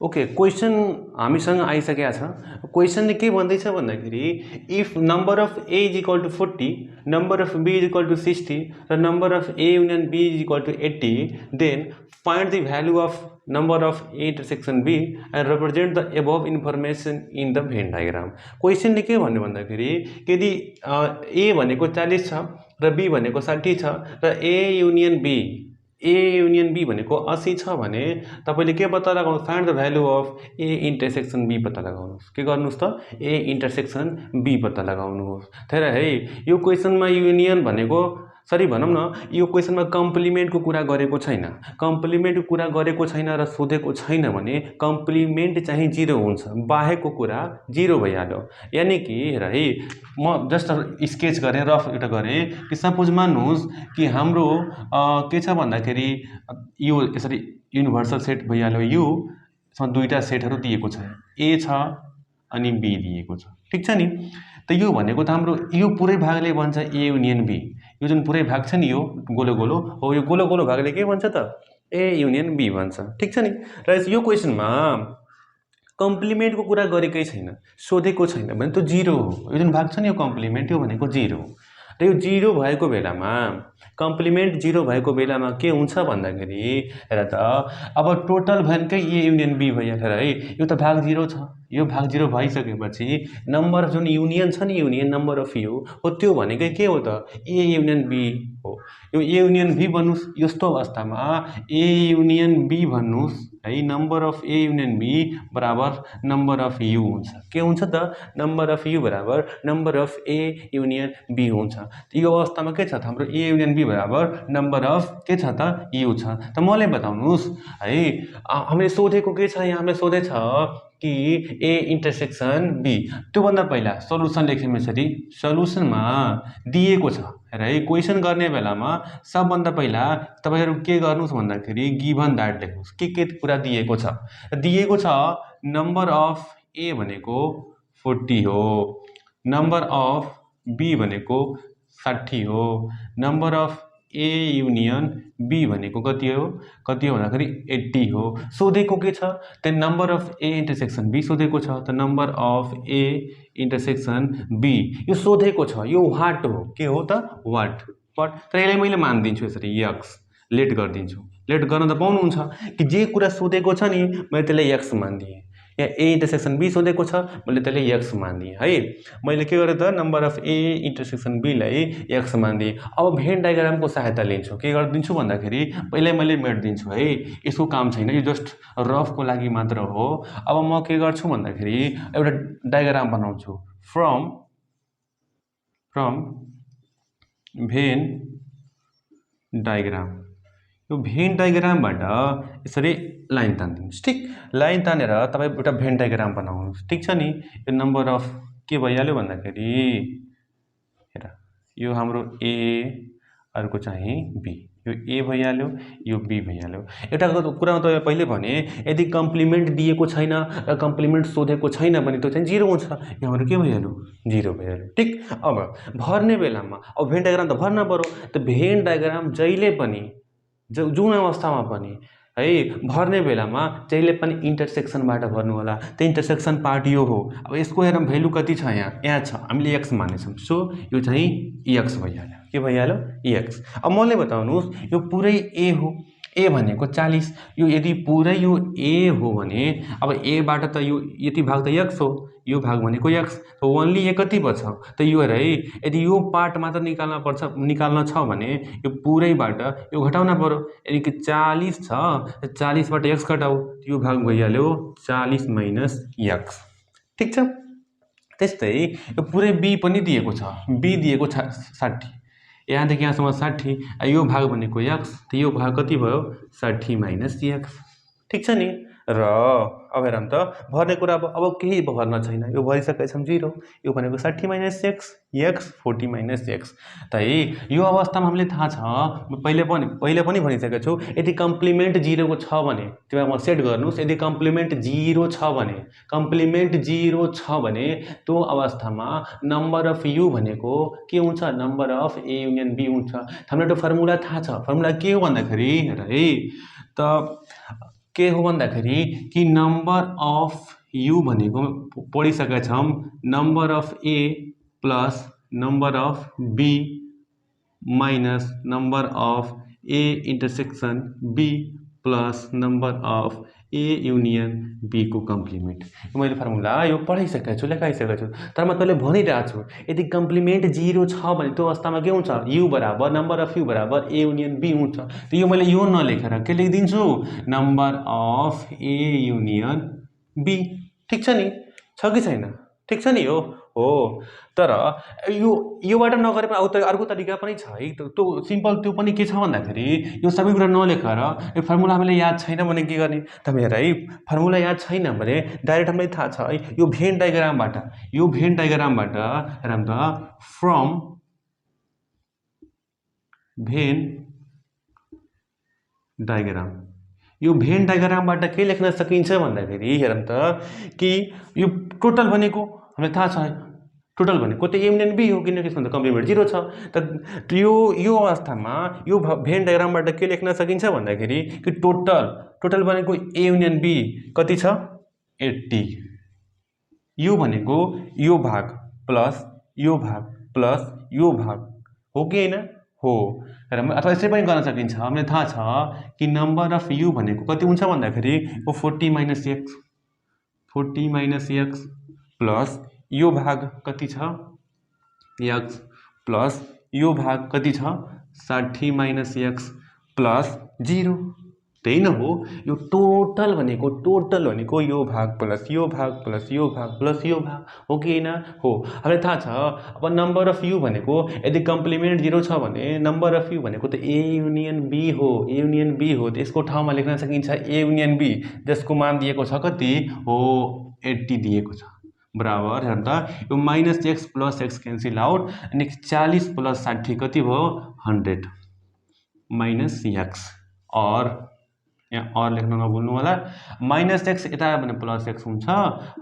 Okay, question हामीसँग आइसकेको छ। क्वेश्चनले के भन्दैछ भन्दाखेरि if number of A is equal to 40, number of B is equal to 60 र number of A union B is equal to 80, then find the value of number of A intersection B and represent the above information in the van diagram. क्वेश्चनले के भन्यो भन्दाखेरि यदि ए भनेको 40 छ र be भनेको 60 छ र ए युनियन बी भनेको 80 छ भने तपाईले के पत्ता लगाउनु, find the value of A intersection B पत्ता लगाउनुहोस्। के गर्नुहोस् त, ए इन्टरसेक्सन बी पत्ता लगाउनुहोस्। तर है यो क्वेशनमा युनियन भनेको सरी भनौँ न, यो क्वेशनमा कम्प्लिमेन्टको कुरा गरेको छैन। कम्प्लिमेन्टको कुरा गरेको छैन र सोधेको छैन भने कम्प्लिमेन्ट चाहिँ 0 हुन्छ, बाहेकको कुरा 0 भइहाल्यो। यानी कि हेर है, म जस्ट स्केच गरेँ, रफ एउटा गरेँ कि सपोज मान्नुहोस् कि हाम्रो के छ भन्दाखेरि यो यसरी युनिभर्सल सेट भइहाल्यो। योसँग दुईटा सेटहरू दिएको छ, ए छ अनि बी दिएको छ, ठिक छ नि। त यो भनेको त हाम्रो यो पुरै भागले भन्छ ए युनियन बी। यो जुन पुरै भाग छ नि, यो गोलो गोलो हो, यो गोलो गोलो भागले के भन्छ त, ए युनियन बी भन्छ, ठिक छ नि। र यो क्वेशनमा कम्प्लिमेन्टको कुरा गरेकै छैन, सोधेको छैन भने त 0 हो। यो जुन भाग छ नि, यो कम्प्लिमेन्ट, यो भनेको 0 हो। र यो 0 भएको बेलामा, कम्प्लिमेन्ट 0 भएको बेलामा के हुन्छ भन्दाखेरि हेर त, अब टोटल भनेकै ए युनियन बी भइहाल्यो है। यो त भाग 0 छ, यो भाग 0 भइसकेपछि नम्बर जुन युनियन छ नि, युनियन नम्बर अफ यु हो, त्यो भनेकै के हो त, ए युनियन बी हो। यो ए युनियन बी भन्नुहोस्, यस्तो अवस्थामा ए युनियन बी भन्नुहोस् है, number of A union B बराबर नम्बर अफ यु हुन्छ। के हुन्छ त, नम्बर अफ यु बराबर number of A union B हुन्छ। यो अवस्थामा के छ त, हाम्रो ए युनियन बी बराबर नम्बर अफ के छ त, यु छ। त मलाई बताउनुहोस् है, हामीले सोधेको के छ यहाँ, हामीले सोधेछ कि ए इन्टरसेक्सन बी। त्योभन्दा पहिला सल्युसन लेख्यौँ यसरी, सल्युसनमा दिएको छ र है। क्वेसन गर्ने बेलामा सबभन्दा पहिला तपाईहरु के गर्नुस् भन्दाखेरि गिभन दैट लेख्नुस्। के कुरा दिएको छ, दिएको छ नम्बर अफ ए भनेको 40 हो, नम्बर अफ बी भनेको 60 हो, number of A union B भनेको कति हो भन्दाखेरि 80 हो। सोधेको के छ, त number of A intersection B सोधेको छ। त number of A intersection B यो सोधेको छ, यो वाट हो, के हो त, वाट। तर यसलाई मैले मानिदिन्छु यसरी, एक्स लेट गरिदिन्छु। लेट गर्न त पाउनुहुन्छ कि जे कुरा सोधेको छ नि, मैले त्यसलाई एक्स मानिदिएँ। यहाँ ए इन्टरसेक्सन बी सोधेको छ, मैले त्यसलाई एक्स मानिदिएँ है। मैले के गरेँ त, नम्बर अफ ए इन्टरसेक्सन बीलाई एक्स मानिदिएँ। अब भेन डायग्रामको सहायता लिन्छु। के गरिदिन्छु भन्दाखेरि पहिल्यै मैले मेटिदिन्छु है, यसको काम छैन, यो जस्ट रफको लागि मात्र हो। अब म के गर्छु भन्दाखेरि एउटा डायग्राम बनाउँछु, फ्रम भेन डायग्राम। यो भेन डायग्रामबाट यसरी लाइन तानिदिनुहोस्, ठिक। लाइन तानेर तपाईँ एउटा भेन डायग्राम बनाउनुहोस्, ठिक छ नि। यो नम्बर अफ के भइहाल्यो भन्दाखेरि हेर, यो हाम्रो ए, अर्को चाहिँ बी। यो ए भइहाल्यो, यो बी भइहाल्यो। एउटा कुरा म तपाईलाई पहिले भने, यदि कम्प्लिमेन्ट दिएको छैन र कम्प्लिमेन्ट सोधेको छैन भने त्यो चाहिँ 0 हुन्छ। यहाँ हाम्रो के भइहाल्यो, 0 भइहाल्यो, ठिक। अब भर्ने बेलामा अब भेन डायग्राम त भर्न पर्यो। त भेन डायग्राम जहिले पनि, जुन अवस्थामा पनि है, भर्ने बेलामा जहिले पनि इन्टरसेक्सनबाट भर्नु होला। त्यो इन्टरसेक्सन पार्ट यो हो। अब यसको हेरौँ भ्यालु कति छ, यहाँ छ, हामीले एक्स मानेछौँ, सो यो चाहिँ एक्स भइहाल्यो। के भइहाल्यो, एक्स। अब मलाई बताउनुहोस्, यो पुरै ए हो, ए भनेको 40, यो यदि पुरै यो ए हो भने अब एबाट त यो यति भाग त एक्स हो, यो भाग भनेको एक्स, त ओन्ली ए कति बच्छ त, यो हेर है। यदि यो पार्ट मात्र निकाल्न छ भने यो पुरैबाट यो घटाउन पर्यो। यदि कि 40 छ, 40बाट एक्स घटाऊ, यो भाग भइहाल्यो 40 माइनस एक्स, ठिक छ। त्यस्तै यो पुरै बी पनि दिएको छ, बी दिएको छ 60, यहाँदेखि यहाँसम्म 60, यो भाग भनेको एक्स, त यो भाग कति भयो 60 माइनस एक्स, ठिक छ नि। र अब हेरौँ त, भर्ने कुरा अब केही भर्न छैन, यो भरिसकेका छौँ 0, यो भनेको 60 minus x, x 40 minus x. त है यो अवस्थामा हामीले थाहा छ, पहिले पनि भनिसकेको छु, यदि कम्प्लिमेन्ट 0 छ भने त्यसमा सेट गर्नुहोस्। यदि कम्प्लिमेन्ट 0 छ भने, कम्प्लिमेन्ट 0 छ भने त्यो अवस्थामा नम्बर अफ यु भनेको के हुन्छ, number of A union B हुन्छ। हामीलाई एउटा फर्मुला थाहा छ। फर्मुला के हो भन्दाखेरि हेर है, त के हो भन्दाखेरि कि नम्बर अफ यु भनेको पढिसकेका छौँ number of A plus number of B minus number of A intersection B plus number of A union B को कम्प्लिमेन्ट। मैले फर्मुला यो पढाइसकेको छु, लेखाइसकेको छु, तर म तँलाई भनिरहेको छु यदि कम्प्लिमेन्ट 0 छ भने त्यो अवस्थामा के हुन्छ, यु बराबर नम्बर अफ यु बराबर ए युनियन बी हुन्छ। त यो मैले यो नलेखेर के लेखिदिन्छु, number of A union B. ठिक छ नि, छ कि छैन? ठिक छ नि? हो। तर योबाट नगरे पनि अर्को तरिका पनि छ है, त्यो सिम्पल। त्यो पनि के छ भन्दाखेरि यो सबै कुरा नलेखेर यो फर्मुला हामीले याद छैन भने के गर्ने त हेर है, फर्मुला याद छैन भने डाइरेक्ट हामीलाई थाहा छ है, यो भेन डायग्रामबाट हेरौँ त, फ्रम भेन डायग्राम, यो भेन डायग्रामबाट के लेख्न सकिन्छ भन्दाखेरि हेरौँ त कि यो टोटल भनेको हामीलाई थाहा छ है, टोटल भनेको त ए युनियन बी हो, किनकि यसमा त कम्प्लिमेन्ट 0 छ। त यो अवस्थामा यो भेन डायग्रामबाट के लेख्न सकिन्छ भन्दाखेरि कि टोटल भनेको ए युनियन बी कति छ, 80। यो भनेको यो भाग प्लस यो भाग प्लस यो भाग हो कि होइन? हो। अथवा यसै पनि गर्न सकिन्छ, हामीलाई थाहा छ कि नम्बर अफ यु भनेको कति हुन्छ भन्दाखेरि वो 40 माइनस एक्स प्लस यो भाग कति छ, एक्स प्लस यो भाग कति छ, 60 माइनस एक्स प्लस 0। त्यही न हो, यो टोटल भनेको यो भाग प्लस यो भाग प्लस यो भाग प्लस यो भाग हो कि होइन? हो। हामीलाई थाहा छ अब नम्बर अफ यु भनेको यदि कम्प्लिमेन्ट 0 छ भने नम्बर अफ यु भनेको त ए युनियन बी हो, त यसको ठाउँमा लेख्न सकिन्छ ए युनियन बी, जसको मान दिएको छ कति हो, 80 दिएको छ। बराबर हेर्नु त, यो minus x plus x cancel out, अनि 40 प्लस 60 कति भयो, 100 माइनस एक्स। और यहाँ और लेख्न नभुल्नु होला, माइनस एक्स यता आयो भने प्लस एक्स हुन्छ,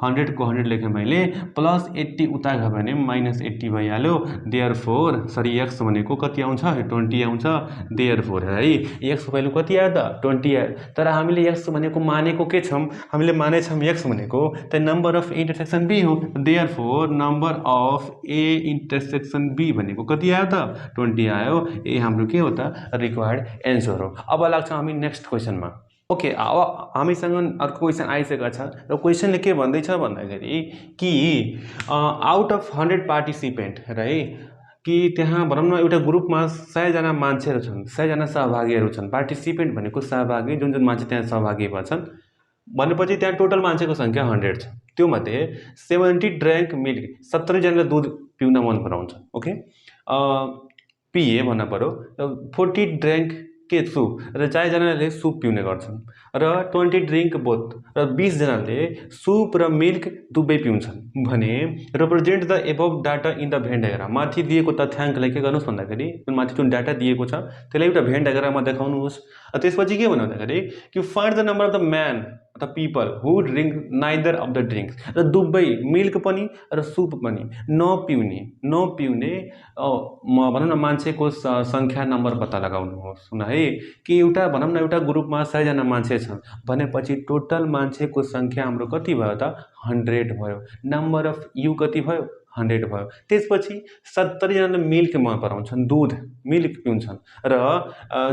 100 को 100 लेखेँ मैले, प्लस 80 उता गयो भने माइनस 80 भइहाल्यो। देयरफोर एक्स भनेको कति आउँछ, 20 आउँछ। देयरफोर है, एक्सको भ्यालु कति आयो त, 20 आयो। तर हामीले एक्स भनेको मानेको के छौँ, हामीले मानेछौँ एक्स भनेको त number of A intersection B हो। Therefore number of A intersection B भनेको कति आयो त, 20 आयो। ए हाम्रो के हो त, रिक्वायर्ड एन्सर हो। अब लाग्छौँ हामी नेक्स्ट क्वेसनमा। ओके, अब हामीसँग अर्को क्वेसन आइसकेको छ र क्वेसनले के भन्दैछ भन्दाखेरि कि आउट अफ 100 पार्टिसिपेन्ट है, कि त्यहाँ भनौँ न एउटा ग्रुपमा 100 जना मान्छेहरू छन्, 100 जना सहभागीहरू छन्। पार्टिसिपेन्ट भनेको सहभागी, जुन मान्छे त्यहाँ सहभागी भएछन् भनेपछि त्यहाँ टोटल मान्छेको सङ्ख्या 100 छ। त्यो मध्ये 70 ड्रिङ्क मिल्क, 70 जनाले दुध पिउन मन पराउँछ। ओके, पिए भन्न पर्यो। 40 ड्रिङ्क के सुप, र 40 जनाले सुप पिउने गर्छन्, र 20 ड्रिङ्क बोथ, र 20 जनाले सुप र मिल्क दुवै पिउँछन् भने represent the above data in the van diagram. माथि दिएको तथ्याङ्कलाई के गर्नुहोस् भन्दाखेरि माथि जुन डाटा दिएको छ त्यसलाई एउटा भेन डायग्राममा देखाउनुहोस्। त्यसपछि के भन्नु भन्दाखेरि कि find the number of the man the people who drink neither of the drinks, र दुवै मिल्क पनि र सुप पनि नपिउने भनौँ न मान्छेको सङ्ख्या नम्बर पत्ता लगाउनुहोस् है। कि एउटा भनौँ न एउटा ग्रुपमा 100 जना मान्छे छन् भनेपछि टोटल मान्छेको सङ्ख्या हाम्रो कति भयो त, 100 भयो। नम्बर अफ यु कति भयो, 100 भयो। त्यसपछि 70 जनाले मिल्क मन पराउँछन्, दुध मिल्क पिउँछन्, र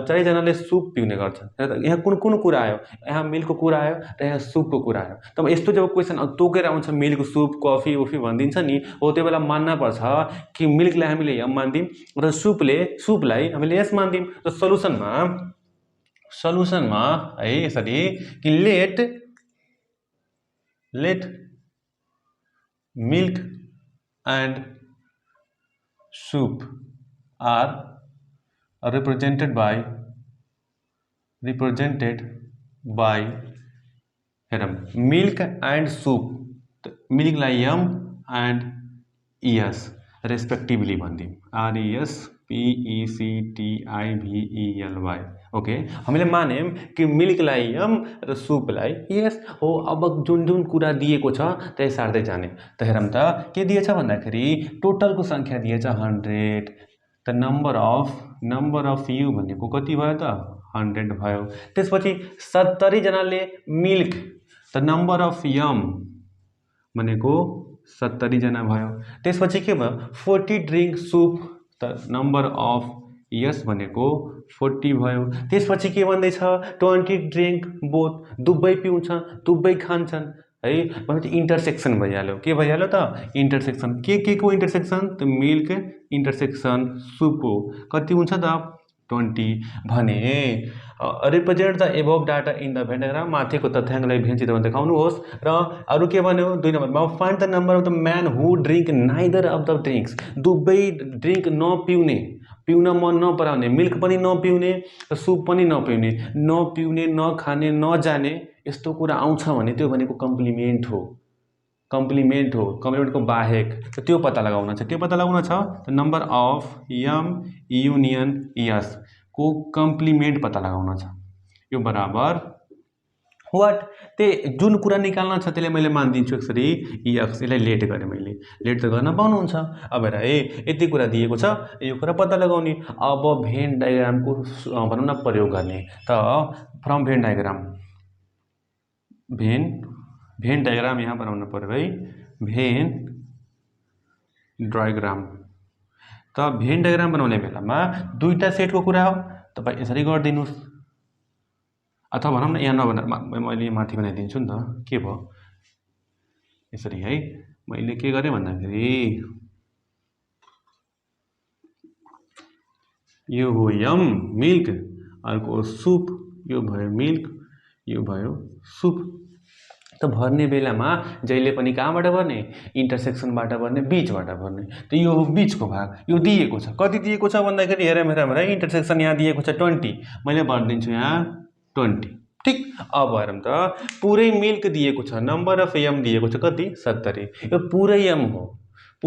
40 जनाले सुप पिउने गर्छन्। यहाँ कुन कुरा आयो, यहाँ मिल्कको कुरा आयो र यहाँ सुपको कुरा आयो। तब यस्तो जब क्वेसन तोकेर आउँछ मिल्क सुप कफी उफी भनिदिन्छ नि, हो त्यो बेला मान्न पर्छ कि मिल्कलाई हामीले यहाँ मान्दिउँ र सुपलाई हामीले यस मान्दिउँ। र सल्युसनमा है यसरी कि let milk and soup are represented by milk and soup, milk लाई m and es respectively भन्दिउँ, RESPECTIVELY। Okay, हामीले मान्यौँ कि मिल्कलाई m र सुपलाई yes हो। अब जुन कुरा दिएको छ त्यही सार्दै जाने। त हेरौँ त के दिएछ भन्दाखेरि टोटलको सङ्ख्या दिएछ 100, त नम्बर अफ यु भनेको कति भयो त, 100 भयो। त्यसपछि 70 जनाले मिल्क त नम्बर अफ यम भनेको 70 जना भयो। त्यसपछि के भयो 40 ड्रिङ्क सुप त नम्बर अफ यस भनेको 40 भयो। त्यसपछि के भन्दैछ 20 ड्रिङ्क बोथ दुबै पिउँछ दुबै खान्छन् है भनेपछि इन्टरसेक्सन भइहाल्यो। के भइहाल्यो त इन्टरसेक्सन। के को इन्टरसेक्सन त मिल्क इन्टरसेक्सन सुप हो। कति हुन्छ त 20 भने represent the above data in the van diagram माथिको तथ्याङ्कलाई भेन चित्रमा देखाउनुहोस्। र अरू के भन्यो 2 नम्बरमा find the number of the man who drink neither of the drinks दुबै ड्रिङ्क नपिउने पिउन मन नपराउने मिल्क पनि नपिउने सुप पनि नपिउने नपिउने नखाने नजाने यस्तो कुरा आउँछ भने त्यो भनेको कम्प्लिमेन्ट हो। कम्प्लिमेन्टको बाहेक त्यो पत्ता लगाउन छ। के पत्ता लगाउन छ नम्बर अफ यम युनियन यस को कम्प्लिमेन्ट पत्ता लगाउन छ। यो बराबर वाट ते जुन कुरा निकाल्न छ त्यसले मैले मानिदिन्छु यसरी यक्स। यसलाई लेट गरेँ मैले लेट त गर्न पाउनुहुन्छ। अब हेर है यति कुरा दिएको छ यो कुरा पत्ता लगाउने। अब भेन डायग्रामको भनौँ न प्रयोग गर्ने त from van diagram van diagram यहाँ बनाउनु पर्यो है भेन डायग्राम। त भेन डायग्राम बनाउने बेलामा दुईटा सेटको कुरा हो तपाईँ यसरी गरिदिनुहोस् अथवा भनौँ न यहाँ नबनाएर मैले माथि बनाइदिन्छु नि त। के भयो यसरी है मैले के गरेँ भन्दाखेरि यो हो यम मिल्क अर्को सुप यो भयो मिल्क यो भयो सुप। त भर्ने बेलामा जहिले पनि कहाँबाट भर्ने इन्टरसेक्सनबाट भर्ने बिचबाट भर्ने। त यो हो बिचको भाग यो दिएको छ। कति दिएको छ भन्दाखेरि हेर मेरा इन्टरसेक्सन यहाँ दिएको छ 20 मैले भरिदिन्छु यहाँ 20 ठिक। अब हेरौँ त पुरै मिल्क दिएको छ नम्बर अफ यम दिएको छ कति 70 यो पुरै यम हो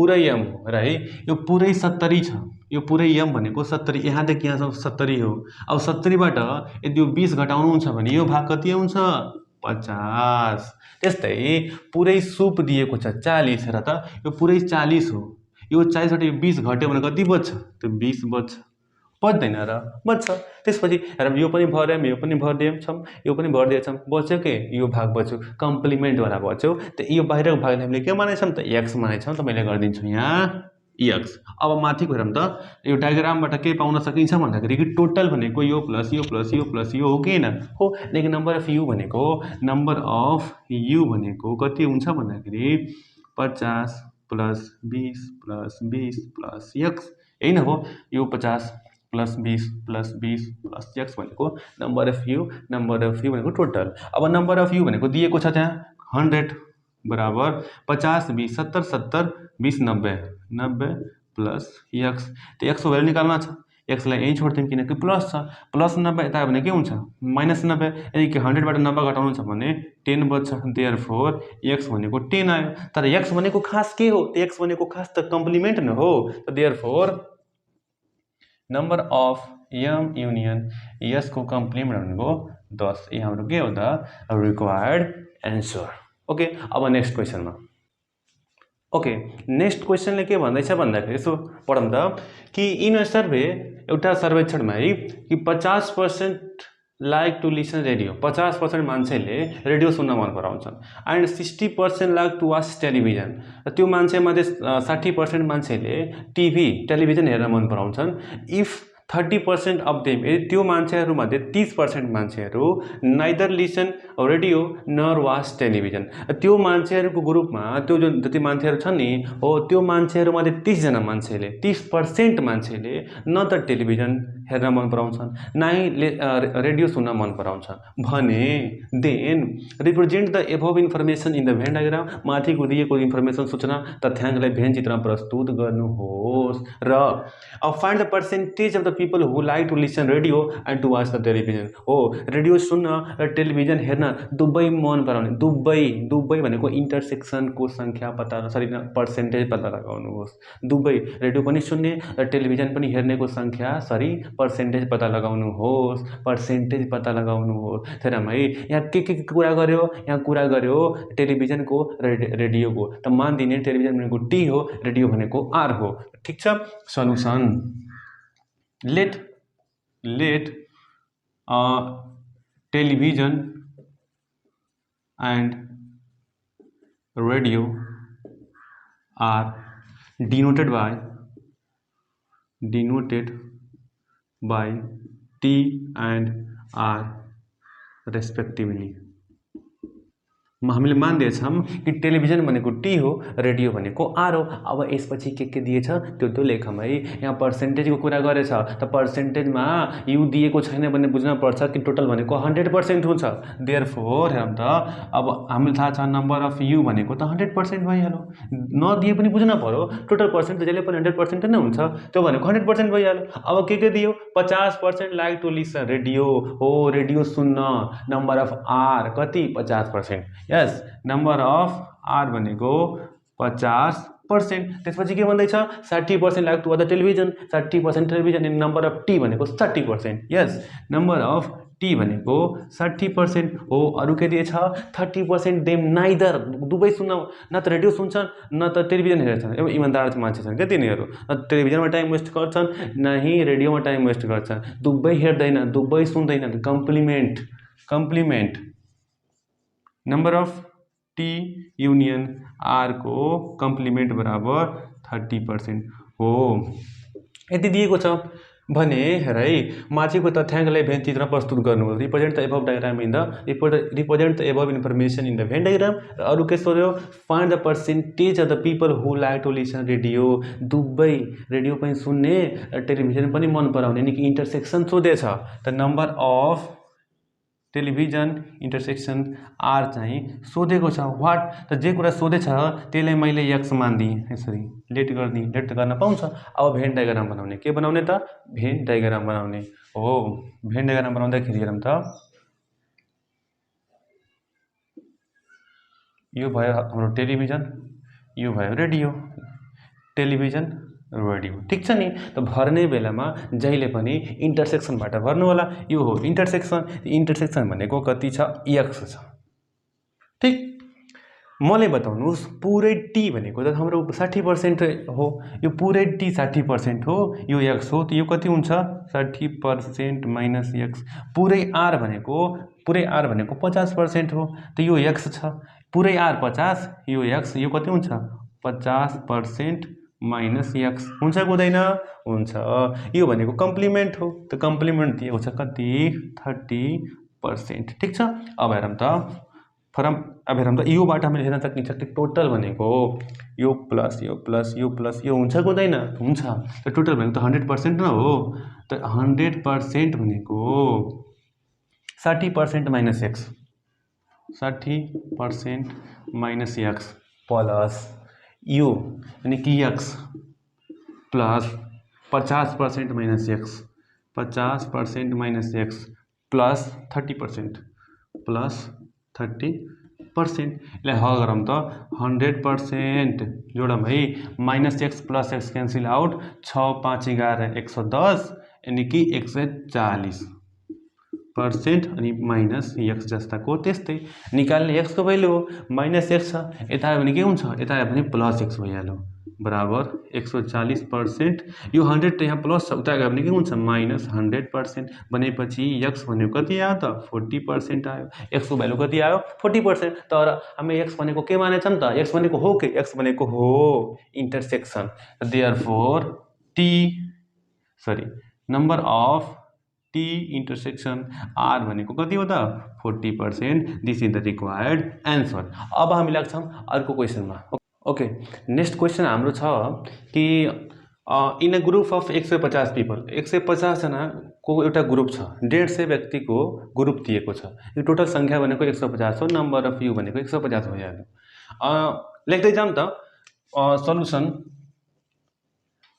र है यो पुरै 70 छ। यो पुरै यम भनेको 70 यहाँदेखि यहाँसम्म 70 हो। अब 70बाट यदि यो 20 घटाउनुहुन्छ भने यो भाग कति आउँछ 50। त्यस्तै पुरै सुप दिएको छ 40 र त यो पुरै 40 हो। यो 40बाट यो 20 घट्यो भने कति बच्छ त्यो 20 बच्छ बच्दैन र बच्छ। त्यसपछि हेरौँ यो पनि भर्यौँ यो पनि भरिदिएछौँ यो पनि भरिदिएछौँ बच्यो के यो भाग बच्यो कम्प्लिमेन्टवाला बच्यो। त यो बाहिरको भागले हामीले के मानेछौँ त एक्स मानेछौँ। त मैले गरिदिन्छु यहाँ एक्स। अब माथिको हेरौँ त यो डायग्रामबाट के पाउन सकिन्छ भन्दाखेरि कि टोटल भनेको यो प्लस यो प्लस यो प्लस यो हो कि होइन हो। लेकिन नम्बर अफ यु भनेको कति हुन्छ भन्दाखेरि 50 प्लस 20 प्लस 20 प्लस एक्स यही न हो। यो 50 प्लस 20 प्लस 20 प्लस एक्स भनेको नम्बर अफ यु भनेको टोटल। अब नम्बर अफ यु भनेको दिएको छ त्यहाँ 100 बराबर 50 20 70 70 20 90 प्लस एक्स। त एक्सको भ्यालु निकाल्न छ एक्सलाई यहीँ छोडिदिउँ किनकि प्लस छ प्लस 90 यता भने के हुन्छ माइनस 90। यदि 100बाट 90 घटाउनु छ भने 10 बच्छ देयरफोर एक्स भनेको 10 आयो। तर एक्स भनेको खास के हो एक्स भनेको खास त कम्प्लिमेन्ट न हो। त therefore number of M union यसको कम्प्लिमेन्ट भनेको 10। यो हाम्रो के हो त रिक्वायर्ड एन्सर। ओके अब नेक्स्ट क्वेसनमा नेक्स्ट क्वेसनले के भन्दैछ भन्दाखेरि यसो पढौँ त कि इन अ सर्वे एउटा सर्वेक्षणमा है कि 50% लाइक टु लिसन रेडियो 50% मान्छेले रेडियो सुन्न मन पराउँछन् and 60% like to watch television. त्यो मान्छेमध्ये 60% मान्छेले टेलिभिजन हेर्न मन पराउँछन्। इफ 30% अफ देम यदि त्यो मान्छेहरूमध्ये 30% मान्छेहरू नाइदर लिसन रेडियो नर वाच टेलिभिजन। त्यो मान्छेहरूको ग्रुपमा त्यो जुन जति मान्छेहरू छन् नि हो त्यो मान्छेहरूमध्ये 30जना मान्छेले 30% मान्छेले न त टेलिभिजन हेर्न मन पराउँछन् नै रेडियो सुन्न मन पराउँछन् भने then represent the above information in the van diagram माथिको दिएको इन्फर्मेसन सूचना तथ्याङ्कलाई भेन चित्रमा प्रस्तुत गर्नुहोस्। र अब find the percentage of the people who like to listen radio and to watch the television. हो रेडियो सुन्न र टेलिभिजन हेर्न दुबै मन पराउने दुबै भनेको इन्टरसेक्सनको सङ्ख्या पर्सेन्टेज पत्ता लगाउनुहोस्। दुबै रेडियो पनि सुन्ने र टेलिभिजन पनि हेर्नेको सङ्ख्या पर्सेन्टेज पत्ता लगाउनुहोस् हेरौँ है यहाँ के कुरा गर्यो यहाँ कुरा गर्यो टेलिभिजनको रेडियोको। त मानिदिने टेलिभिजन भनेको टी हो रेडियो भनेको आर हो। ठिक छ solution let television and radio are denoted by T and R respectively। हामीले मान्दैछौँ कि टेलिभिजन भनेको टी हो, रेडियो भनेको आर हो। अब यसपछि के दिएछ त्यो लेखौँ है। यहाँ पर्सेन्टेजको कुरा गरेछ त पर्सेन्टेजमा यु दिएको छैन भने बुझ्न पर्छ कि टोटल भनेको 100% हुन्छ। देयरफोर हेरौँ त, अब हामीलाई थाहा छ नम्बर अफ यु भनेको त 100% भइहाल्यो, नदिए पनि बुझ्न पर्यो टोटल पर्सेन्ट जहिले पनि 100% नै हुन्छ, त्यो भनेको 100% भइहाल्यो। अब के दियो 50% लाइक टु लिसन रेडियो हो, रेडियो सुन्न। नम्बर अफ आर कति 50%, यस नम्बर अफ आर भनेको 50%। त्यसपछि के भन्दैछ 60% like to other television, 60% television. In number of T भनेको 30%, यस नम्बर अफ टी भनेको 30% हो। अरू के दिएछ 30% देम नाइदर, दुवै सुन्न, न त रेडियो सुन्छन् न त टेलिभिजन हेर्छन्। अब इमान्दार मान्छे छन् क्या तिनीहरू, न टेलिभिजनमा टाइम वेस्ट गर्छन् न ही रेडियोमा टाइम वेस्ट गर्छन्, दुवै हेर्दैन दुवै सुन्दैनन्। Complement number of T union R को कम्प्लिमेन्ट बराबर 30% हो। यति दिएको छ भने हेर है, माथिको तथ्याङ्कलाई भेन चित्र प्रस्तुत गर्नु, represent the above diagram in the represent the above information in the van diagram. अरू के सोध्यो find the percentage of the people who like to listen radio, दुवै रेडियो पनि सुन्ने टेलिभिजन पनि मन पराउने, यानि कि इन्टरसेक्सन सोधेछ। त number of television intersection R चाहिँ सोधेको छ। वाट त जे कुरा सोधेछ त्यसलाई मैले एक्स मानिदिएँ, यसरी लेट गरिदिएँ, लेट त गर्न पाउँछ। अब भेन डायग्राम बनाउने, के बनाउने त भेन डायग्राम बनाउने हो। भेन डायग्राम बनाउँदाखेरि हेरौँ त, यो भयो हाम्रो टेलिभिजन, यो भयो रेडियो, टेलिभिजन रेडियो, ठिक छ नि। त भर्ने बेलामा जहिले पनि इन्टरसेक्सनबाट भर्नु होला। यो हो इन्टरसेक्सन भनेको कति छ एक्स छ, ठिक। मलाई बताउनुहोस् पुरै टी भनेको त हाम्रो 60% हो, यो पुरै टी 60% हो, यो एक्स हो, त यो कति हुन्छ 30% माइनस एक्स। पुरै आर भनेको 50% हो, त यो एक्स छ। पुरै आर 50, यो एक्स, यो कति हुन्छ 50% माइनस एक्स, हुन्छ कि हुँदैन? हुन्छ। यो भनेको कम्प्लिमेन्ट हो, त कम्प्लिमेन्ट दिएको छ कति 30%, ठिक छ। अब हेरौँ त योबाट हामीले हेर्न सकिन्छ कि टोटल भनेको यो प्लस यो प्लस यो प्लस यो हुन्छ कि हुँदैन? हुन्छ। त टोटल भनेको त 100% न हो, त 100% भनेको 60% minus x, 60% minus x plus यो यानी कि x plus 50% minus x, 50% minus x plus 30% plus 30%। यसलाई हल गरौँ त 100% जोडौँ है, minus x plus x cancel out, 6 5 11 110 यानी कि 140% अनि माइनस एक्स जस्ताको त्यस्तै। निकाल्ने एक्सको भ्यालु हो, माइनस एक्स छ, यता आयो भने के हुन्छ, यता आयो भने प्लस एक्स भइहाल्यो, बराबर 140%। यो 100 त यहाँ प्लस छ, उता गयो भने के हुन्छ माइनस 100%। भनेपछि एक्स भनेको कति आयो त 40% आयो, एक्सको भ्यालु कति आयो 40%। तर हामी एक्स भनेको के मानेछौँ त, एक्स भनेको हो के, एक्स भनेको हो intersection. Therefore number of T intersection R भनेको कति हो त 40%। This is the required answer. अब हामी लाग्छौँ अर्को क्वेसनमा। ओके, नेक्स्ट क्वेसन हाम्रो छ कि in a group of 150 people, 150 जनाको एउटा ग्रुप छ, 150 व्यक्तिको ग्रुप दिएको छ। यो टोटल सङ्ख्या भनेको 150 हो, नम्बर अफ यु भनेको 150 भइहाल्यो। लेख्दै जाऊँ त सल्युसन,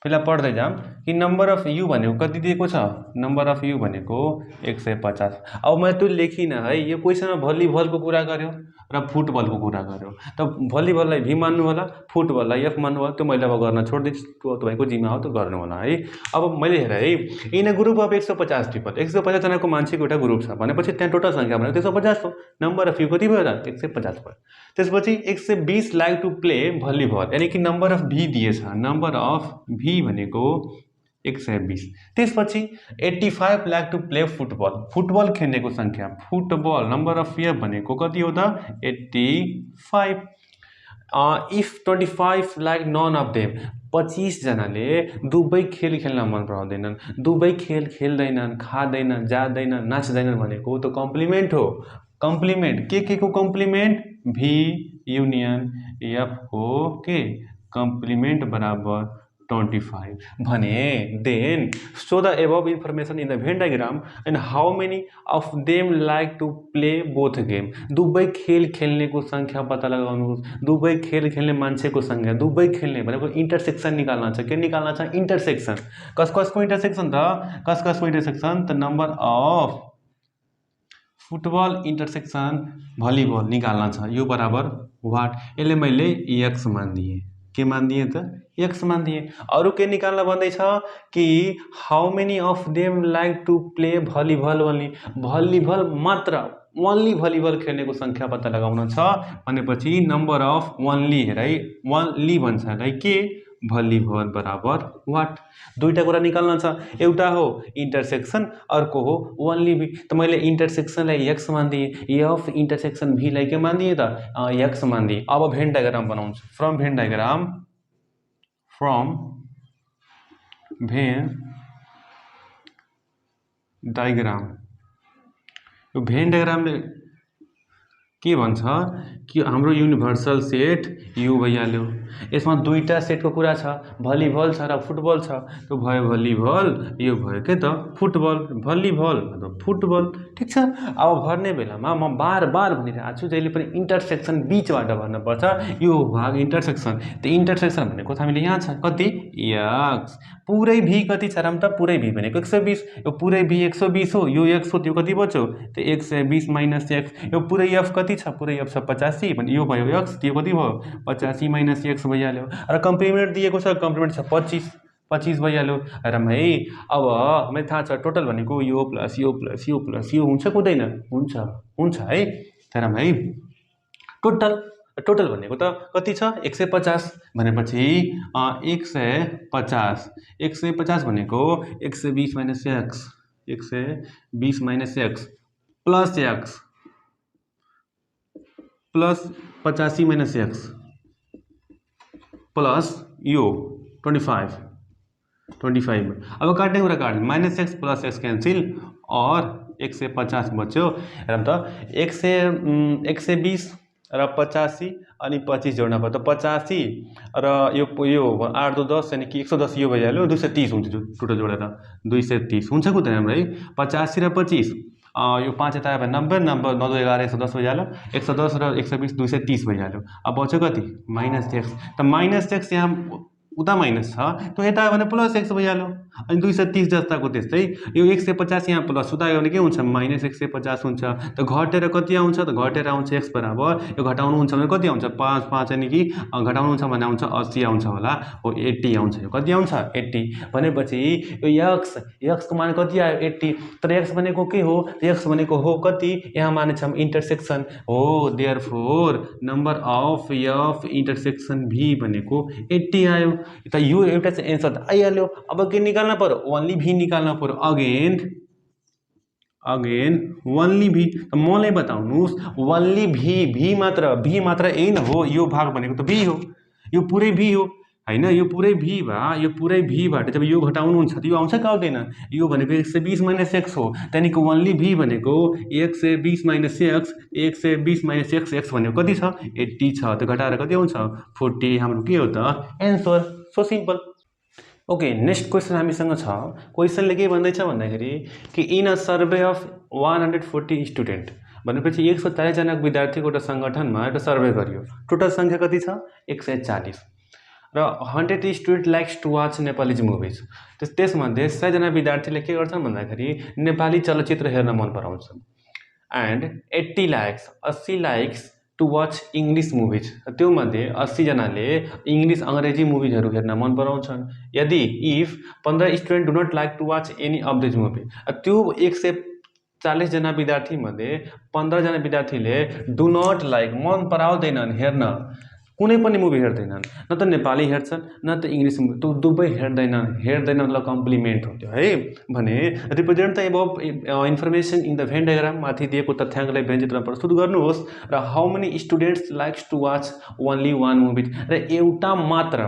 पहिला पढ्दै जाऊँ कि नम्बर अफ यु भनेको कति दिएको छ, नम्बर अफ यु भनेको 150। अब मैले त्यो लेखिनँ है, यो क्वेसनमा भलिबलको कुरा गर्यो र फुटबलको कुरा गर्यो। त भलिबललाई भी मान्नु होला, फुटबललाई एफ मान्नु होला, त्यो मैले अब गर्न छोडिदिन्छु, त्यो तपाईँको जिम्मा हो, त्यो गर्नु होला है। अब मैले हेरेँ है, in a group of 150 people, 150 जनाको मान्छेको एउटा ग्रुप छ भनेपछि त्यहाँ टोटल सङ्ख्या भनेको 150 हो। नम्बर अफ यु कति भयो त 150 भयो। त्यसपछि 120 लाइक टु प्ले भलिबल, यानि कि नम्बर अफ भी दिएछ, नम्बर अफ भी भनेको 120। त्यसपछि 85 like to play football, football खेल्नेको संख्या, फुटबल नम्बर अफ इयर भनेको कति हो त 85। If 25 like none of them, 25 जनाले दुवै खेल खेल्न मन पराउँदैनन्, दुवै खेल खेल्दैनन्, खाँदैनन्, जाँदैनन्, नाच्दैनन् भनेको त कम्प्लिमेन्ट हो। कम्प्लिमेन्ट के को कम्प्लिमेन्ट, भी युनियन एफ को के कम्प्लिमेन्ट बराबर 25 भने then show the above information in the van diagram and how many of them like to play both game, दुवै खेल खेल्नेको संख्या पत्ता लगाउनुहोस्, दुवै खेल खेल्ने मान्छेको संख्या, दुवै खेल्ने भनेको इन्टरसेक्सन निकाल्न छ। के निकाल्न छ, इन्टरसेक्सन। कसको इन्टरसेक्सन त, कसको इन्टरसेक्सन त, number of football intersection volleyball निकाल्न छ। यो बराबर वाट, यसले मैले एक्स मानिदिएँ, के मानिदिएँ त, एक्स मानिदिएँ। अरू के निकाल्न भन्दैछ कि how many of them like to play volleyball only, volleyball मात्र, ओन्ली भलिबल खेल्नेको संख्या पत्ता लगाउन छ भनेपछि नम्बर अफ ओन्ली, हेर है, ओन्ली भन्छ है के भलिबल बराबर वाट। दुईटा कुरा निकाल्न छ, एउटा हो इन्टरसेक्सन, अर्को हो ओन्ली भी। त मैले इन्टरसेक्सनलाई एक्स मानिदिएँ, एफ इन्टरसेक्सन भीलाई के मानिदिएँ त, एक्स मानिदिएँ। अब भेन डायग्राम बनाउँछु। फ्रम भेन डायग्राम यो भेन डायग्रामले के भन्छ कि हाम्रो युनिभर्सल सेट यो भइहाल्यो। यसमा दुईटा सेटको कुरा छ, भलिबल छ र फुटबल छ। त्यो भयो भलिबल, यो भयो के त फुटबल, भलिबल मतलब फुटबल। ठिक छ। अब भर्ने बेलामा म बार बार भनिरहेको छु जहिले पनि इन्टरसेक्सन बिचबाट भर्नुपर्छ। यो भाग इन्टरसेक्सन, त्यो इन्टरसेक्सन भनेको हामीले यहाँ छ कति, एक्स, पुरै भी कति छ र त, पुरै भी भनेको 120, यो पुरै भी 120 हो, यो एक्स हो, त्यो कति बच्यो त्यो 120 माइनस एक्स, यो पुरै एफ कति छ, पुरै एफ छ 85 भने यो भयो एक्स, त्यो कति भयो 85 माइनस एक्स भइहाल्यो। र कम्प्लिमेन्ट दिएको छ, कम्प्लिमेन्ट छ 25 भइहाल्यो। हेरौँ है, अब हामीलाई थाहा छ टोटल भनेको यो प्लस यो प्लस यो प्लस यो हुन्छ कि हुँदैन, हुन्छ है। हेरौँ है, टोटल भनेको त कति छ 150 भनेपछि 150 भनेको 120 minus x, 120 minus x plus x plus 85 minus x plus यो 25। अब काट्ने कुरा काट्ने, minus x plus x cancel और 150 बच्यो। हेरौँ त 120 र 85 अनि 25 जोड्न पर्छ, 85 र यो 8 2 10 यानि कि 110 यो भइहाल्यो, 230 हुन्छ टोटल जोडेर 230 हुन्छ कि हुँदैन हाम्रो है। 85 र 25 यो 5 यता 90, 9 2 11 110 भइहाल्यो, 110 र 120 230 भइहाल्यो। अब बच्यो कति, माइनस एक्स। त माइनस एक्स यहाँ उता माइनस छ, त्यो यता आयो भने प्लस एक्स भइहाल्यो। अनि 230 जस्ताको त्यस्तै यो 150 यहाँ प्लस उता आयो भने के हुन्छ, माइनस 150 हुन्छ। त घटेर कति आउँछ त, घटेर आउँछ एक्स बराबर, यो घटाउनुहुन्छ भने कति आउँछ 5 यानि कि घटाउनुहुन्छ भने आउँछ 80 आउँछ होला, हो 80 आउँछ। यो कति आउँछ 80 भनेपछि यो एक्सको मान कति आयो 80। तर एक्स भनेको के हो, एक्स भनेको हो कति, यहाँ मानेछौँ इन्टरसेक्सन हो, therefore number of F intersection B भनेको 80 आयो। त यो एउटा चाहिँ एन्सर आइहाल्यो। अब के निकाल्न पर्यो, ओन्ली भी निकाल्न पर्यो। अगेन ओन्ली भी, मलाई बताउनुहोस् ओन्ली भी मात्र यही न हो, यो भाग भनेको त भी हो, यो पुरै भी हो हैन, यो पुरै भी यो पुरै भीबाट जब यो घटाउनुहुन्छ त यो आउँछ कि आउँदैन, यो भनेको 120 माइनस एक्स हो, त्यहाँदेखि ओन्ली भी भनेको 120 माइनस एक्स, 120 माइनस एक्स भनेको कति छ 80 छ, त्यो घटाएर कति आउँछ 40। हाम्रो के हो त answer, so simple. Okay, next question हामीसँग छ। क्वेसनले के भन्दैछ भन्दाखेरि कि in a survey of 140 student भनेपछि 140 जनाको विद्यार्थीको एउटा सङ्गठनमा एउटा सर्वे गरियो। टोटल सङ्ख्या कति छ 140 र 100 student likes to watch Nepalese movies. त्यसमध्ये 100 जना विद्यार्थीले के गर्छन् भन्दाखेरि नेपाली चलचित्र हेर्न मन पराउँछन्। And 80 likes to watch English movies, त्यो मध्ये 80 जनाले इङ्ग्लिस अङ्ग्रेजी मुभिजहरू हेर्न मन पराउँछन्। यदि if 15 student do not like to watch any of these movie, त्यो 140 जना विद्यार्थी मध्ये 15 जना विद्यार्थीले डु नट लाइक मन पराउँदैनन् हेर्न कुनै पनि मुभी हेर्दैनन्, न त नेपाली हेर्छन् न त इङ्ग्लिस मुभी, त्यो दुवै हेर्दैन मतलब कम्प्लिमेन्ट हो त्यो है। भने represent the above information in the van diagram, माथि दिएको तथ्याङ्कलाई भेन चित्रमा प्रस्तुत गर्नुहोस्। र how many students likes to watch only one movie, र एउटा मात्र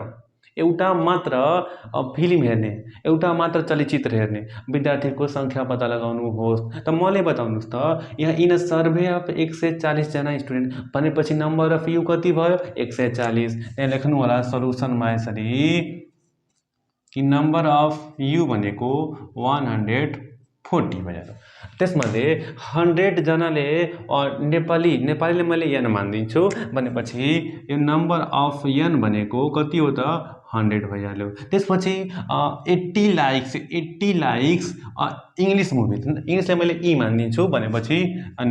फिल्म हेर्ने, एउटा मात्र चलचित्र हेर्ने विद्यार्थीको सङ्ख्या पत्ता लगाउनुहोस्। त मलाई बताउनुहोस् त यहाँ इन अ सर्भे अफ 140जना स्टुडेन्ट भनेपछि नम्बर अफ यु कति भयो 140। यहाँ लेख्नु होला सल्युसनमा यसरी कि नम्बर अफ यु भनेको 140 भयो। त्यसमध्ये 100जनाले नेपालीले मैले एन मानिदिन्छु भनेपछि यो नम्बर अफ एन भनेको कति हो त 100 भइहाल्यो। त्यसपछि 80 लाइक्स इङ्ग्लिस मुभी, इङ्ग्लिसलाई मैले ई मानिदिन्छु भनेपछि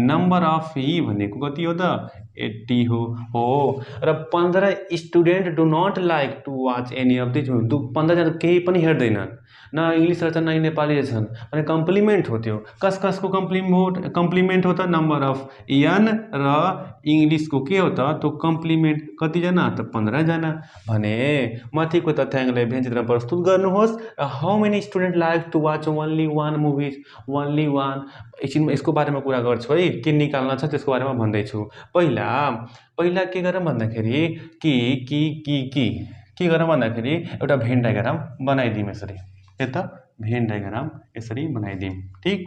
नम्बर अफ ई भनेको कति हो त 80 हो। र 15 student do not like to watch any of this, 15जना केही पनि हेर्दैनन्, न इङ्ग्लिस रहेछन् न नेपाली रहेछन् भने कम्प्लिमेन्ट हो त्यो। कसको कम्प्लिमेन्ट हो त नम्बर अफ एन र इङ्ग्लिसको के हो त त्यो कम्प्लिमेन्ट कतिजना त 15जना। भने माथिको तथ्याङ्कलाई भेन चित्रमा प्रस्तुत गर्नुहोस्। How many student like to watch only one movies, only one. एकछिनमा यसको बारेमा कुरा गर्छु है, के निकाल्न छ त्यसको बारेमा भन्दैछु। पहिला के गरौँ भन्दाखेरि के गरौँ भन्दाखेरि एउटा भेन डायग्राम बनाइदिउँ यसरी, के त भेन डायग्राम यसरी बनाइदिउँ। ठिक,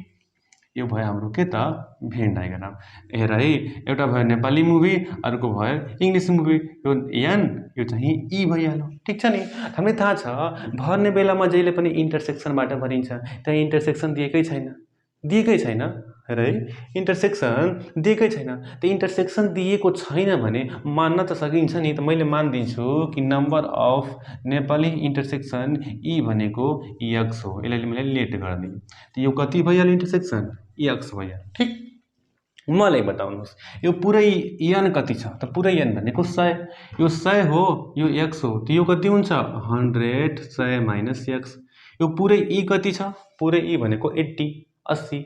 यो भयो हाम्रो के त भेन डायग्राम। हेर है, एउटा भयो नेपाली मुभी, अर्को भयो इङ्ग्लिस मुभी, यो एन यो चाहिँ ई भइहाल्यो। ठिक छ नि। हामीलाई थाहा छ भर्ने बेलामा जहिले पनि इन्टरसेक्सनबाट भरिन्छ, त्यहाँ इन्टरसेक्सन दिएकै छैन हेर है, इन्टरसेक्सन दिएकै छैन। त्यो इन्टरसेक्सन दिएको छैन भने मान्न त सकिन्छ नि, त मैले मानिदिन्छु कि number of Nepali intersection E भनेको एक्स हो। यसलाई मैले लेट गरिदिएँ, त यो कति भइहाल्यो इन्टरसेक्सन एक्स भइहाल्यो। ठिक, मलाई बताउनुहोस् यो पुरै एन कति छ त, पुरै एन भनेको 100, यो 100 हो, यो एक्स हो, त यो कति हुन्छ 100 100 माइनस एक्स। यो पुरै ई कति छ, पुरै ई भनेको 80,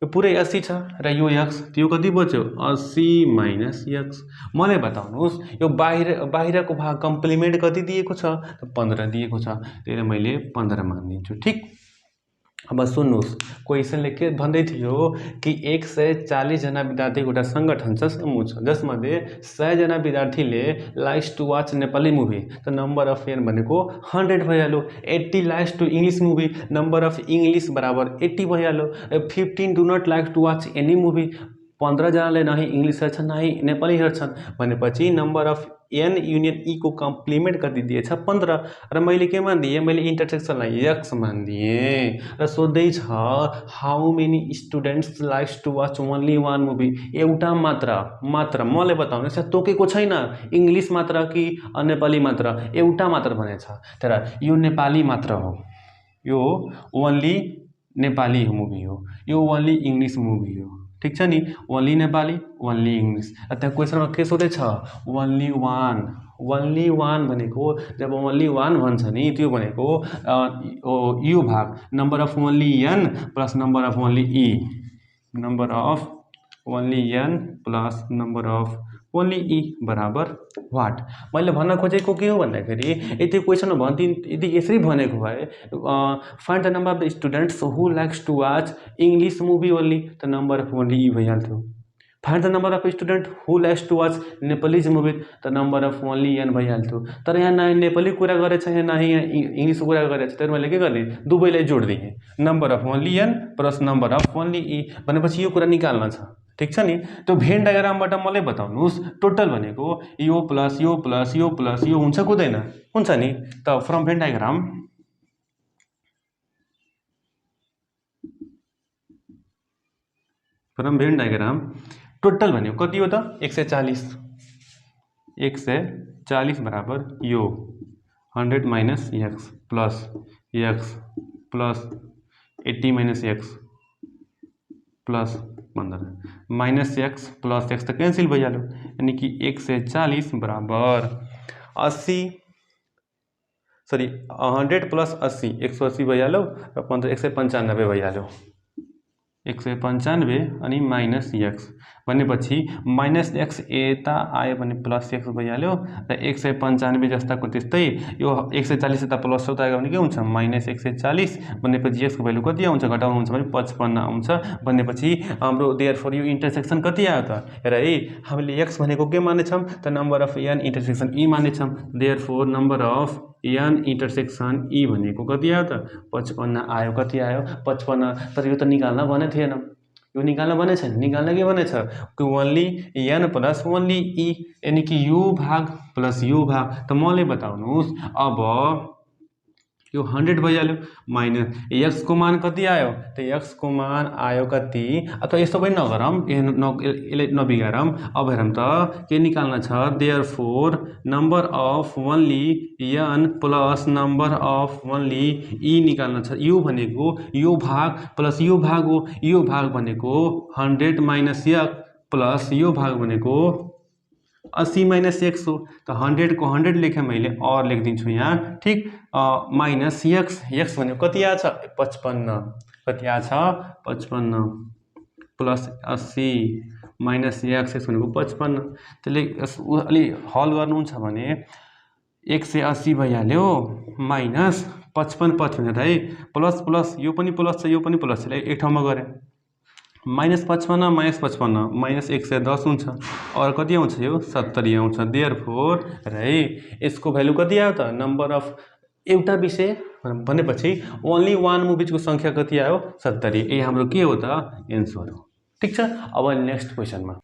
यो पुरै 80 छ र यो एक्स, त यो कति बच्यो 80 माइनस एक्स। मलाई बताउनुहोस् यो बाहिरको भाग कम्प्लिमेन्ट कति दिएको छ त 15 दिएको छ, त्यसलाई मैले 15 मानिदिन्छु। ठिक, अब सुन्नुहोस् क्वेसनले के भन्दै थियो कि 140जना विद्यार्थीको एउटा सङ्गठन छ, समूह छ, जसमध्ये 100जना विद्यार्थीले likes to watch Nepali movie, त नम्बर अफ एन भनेको 100 भइहाल्यो। 80 likes to English movie, number of English बराबर 80 भइहाल्यो। 15 do not like to watch any movie, 15जनाले नाही इङ्ग्लिस हेर्छन् नाही नेपाली हेर्छन् भनेपछि number of N union E को कम्प्लिमेन्ट कति दिएछ 15। र मैले के मानिदिएँ, मैले इन्टरसेक्सनलाई एक्स मानिदिएँ। र सोध्दैछ how many students likes to watch only one movie, एउटा मात्र मलाई बताउनुहोस्, यहाँ तोकेको छैन इङ्ग्लिस मात्र कि नेपाली मात्र, एउटा मात्र भनेछ। तर यो नेपाली मात्र हो, यो ओन्ली नेपाली मुभी हो, यो ओन्ली इङ्ग्लिस मुभी हो। ठिक छ नि, ओन्ली नेपाली ओन्ली इङ्ग्लिस। त्यहाँ क्वेसनमा के सोधेछ ओन्ली वान भनेको जब ओन्ली वान भन्छ नि त्यो भनेको यो भाग number of only N plus number of only E, number of only N plus number of only E बराबर वाट। मैले भन्न खोजेको के हो भन्दाखेरि यदि क्वेसनमा यदि यसरी भनेको भए find the number of the students who likes to watch English movie only, त नम्बर अफ ओन्ली ई भइहाल्थ्यो। Find the number of student who likes to watch Nepalese movie, त नम्बर अफ ओन्ली एन भइहाल्थ्यो। तर यहाँ न नेपाली कुरा गरेछ, यहाँ न यहाँ इङ्ग्लिसको कुरा गरेछ, तर मैले के गरेँ दुवैलाई जोडिदिएँ, number of only N plus number of only E भनेपछि यो कुरा निकाल्न छ। ठिक छ नि। त्यो भेन डायग्रामबाट मलाई बताउनुहोस् टोटल भनेको यो प्लस यो प्लस यो प्लस यो हुन्छ हुँदैन, हुन्छ नि। त फ्रम भेन डायग्राम टोटल भनेको कति हो त 140 बराबर यो 100 minus x plus 80 minus x plus 15 minus x plus x त कैंसिल भइहाल्यो, यानी कि 140 बराबर 100 प्लस 80 180 भइहाल्यो र 15 195 भइहाल्यो। 195 अनि माइनस एक्स भनेपछि माइनस एक्स यता आयो भने प्लस एक्स भइहाल्यो र 195 जस्ताको त्यस्तै यो 140 यता प्लस उता आयो भने के हुन्छ माइनस 140 भनेपछि यसको भ्यालु कति आउँछ घटाउनु हुन्छ भने 55 आउँछ भनेपछि हाम्रो देयरफोर यो इन्टरसेक्सन कति आयो त हेर है हामीले एक्स भनेको के मानेछौँ त number of N intersection E मानेछौँ therefore number of N intersection E भनेको कति आयो त 55 आयो कति आयो 55 तर यो त निकाल्न भने थिएन यो निकाल्न भने छैन निकाल्न के भनेछ कि ओन्ली एन प्लस ओन्ली ई यानी कि यो भाग प्लस यो भाग त मलाई बताउनुहोस् अब यो 100 भइहाल्यो माइनस एक्स को मान कति आयो त एक्स को मान आयो कति अथवा यस्तो पनि नगरौँ यसले नबिगारौँ अब हेरौँ त के निकाल्न छ therefore number of only N plus number of only E निकाल्न छ यो भनेको यो भाग प्लस यो भाग हो यो भाग भनेको 100 माइनस एक्स प्लस यो भाग भनेको 80 माइनस एक्स हो तो 100 को 100 लेखेँ मैले और लेख दिन्छु यहाँ ठीक माइनस एक्स भनेको कति आछ 55 कति आछ 55 प्लस 80 माइनस एक्स भनेको 55 त्यसले अलि हल गर्नुहुन्छ भने 180 भइहाल्यो माइनस 55 पछि है प्लस प्लस यो पनि प्लस छ यो पनि प्लस छ एक ठाउँमा गरेँ माइनस 55 माइनस 110 हुन्छ और कति आउँछ यो 70 आउँछ देयरफोर है यसको भ्यालु कति आयो त नम्बर अफ एउटा विषय भनेपछि ओन्ली वान मुभिजको संख्या कति आयो 70 यही हाम्रो के हो त एन्सर हो ठीक छ अब नेक्स्ट क्वेसनमा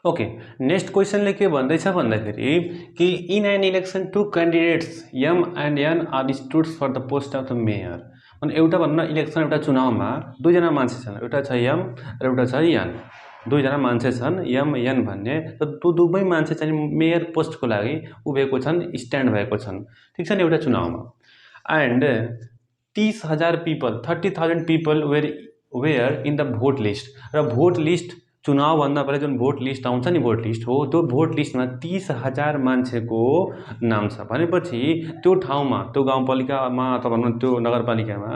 ओके नेक्स्ट क्वेसनले के भन्दैछ भन्दाखेरि कि in an election two candidates M and N are stood for the post of the mayor अनि एउटा भन्नु इलेक्सन एउटा चुनावमा दुईजना मान्छे छन् एउटा छ एम र एउटा छ एन दुईजना मान्छे छन् एम एन भन्ने त त्यो दुवै मान्छे चाहिँ मेयर पोस्टको लागि उभिएको छन् स्ट्यान्ड भएको छन् ठीक छ नि एउटा चुनावमा and 30,000 people 30,000 people were in the vote list र भोट लिस्ट चुनाव भन्दा पहिले जुन भोट लिस्ट आउँछ नि भोट लिस्ट हो त्यो भोट लिस्टमा 30,000 मान्छेको नाम छ भनेपछि त्यो ठाउँमा त्यो गाउँपालिकामा अथवा भनौँ त्यो नगरपालिकामा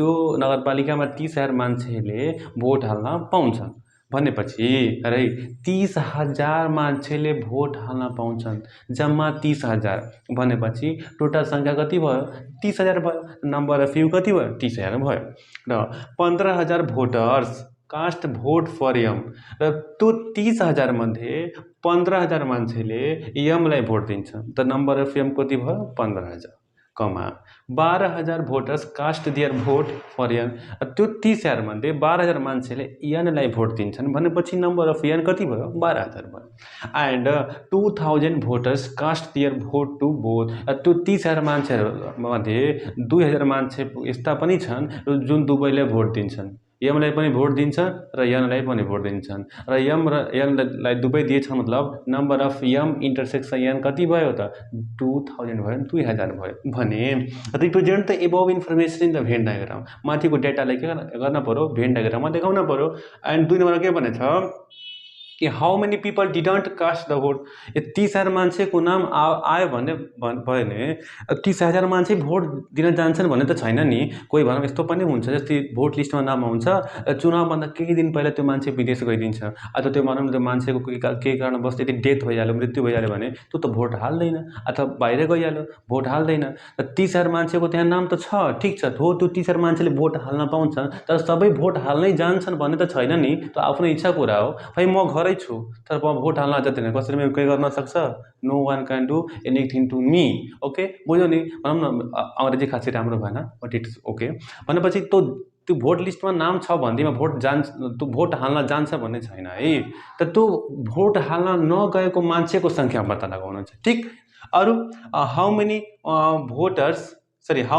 30,000 मान्छेले भोट हाल्न पाउँछ भनेपछि अरे 30,000 मान्छेले भोट हाल्न पाउँछन् जम्मा 30,000 भनेपछि टोटल संख्या कति भयो 30,000 भयो नम्बर अफ यु कति भयो 30,000 भयो र 15,000 voters cast vote for M र त्यो 30,000 मध्ये 15,000 मान्छेले एमलाई भोट दिन्छ त नम्बर अफ एम कति भयो 15,000 कमा 12,000 voters cast their vote for N त्यो 30,000 मध्ये 12,000 मान्छेले एनलाई भोट दिन्छन् भनेपछि नम्बर अफ एन कति भयो 12,000 भयो and 2,000 voters cast their vote to both त्यो 30,000 मान्छेहरूमध्ये 2,000 मान्छे यस्ता पनि छन् जुन दुवैले भोट दिन्छन् एमलाई पनि भोट दिन्छ र एनलाई पनि भोट दिन्छन् र एम र एनलाई दुवै दिएछ मतलब number of M intersection N कति भयो त 2,000 भयो 2,000 भयो भने represent the above information in the van diagram माथिको डेटालाई के गर्न पर्यो भेन डायग्राममा देखाउन पर्यो एन्ड 2 नम्बर के भनेछ कि how many people didn't cast the vote 30,000 मान्छेको नाम आयो भन्ने भयो भने 30,000 मान्छे भोट दिन जान्छन् भन्ने त छैन नि कोही भनौँ यस्तो पनि हुन्छ जस्तै भोट लिस्टमा नाम आउँछ चुनावभन्दा केही दिन पहिला त्यो मान्छे विदेश गइदिन्छ अथवा त्यो भनौँ त्यो मान्छेको केही कारणवश यदि डेथ भइहाल्यो मृत्यु भइहाल्यो भने त्यो त भोट हाल्दैन अथवा बाहिर गइहाल्यो भोट हाल्दैन र 30,000 मान्छेको त्यहाँ नाम त छ ठिक छ हो त्यो 30,000 मान्छेले भोट हाल्न पाउँछन् तर सबै भोट हाल्नै जान्छन् भन्ने त छैन नि त्यो आफ्नो इच्छा कुरा हो भाइ म घरै छु तर म भोट हाल्न जाँदैन कसरी मेरो केही गर्न सक्छ no one can do anything to me okay बुझ्यौ नि भनौँ न अङ्ग्रेजी खासै राम्रो भएन बट इट्स ओके भनेपछि त्यो भोट लिस्टमा नाम छ भन्दैमा त्यो भोट हाल्न जान्छ भन्ने छैन है त त्यो भोट हाल्न नगएको मान्छेको सङ्ख्या पत्ता लगाउनु छ ठिक अरू how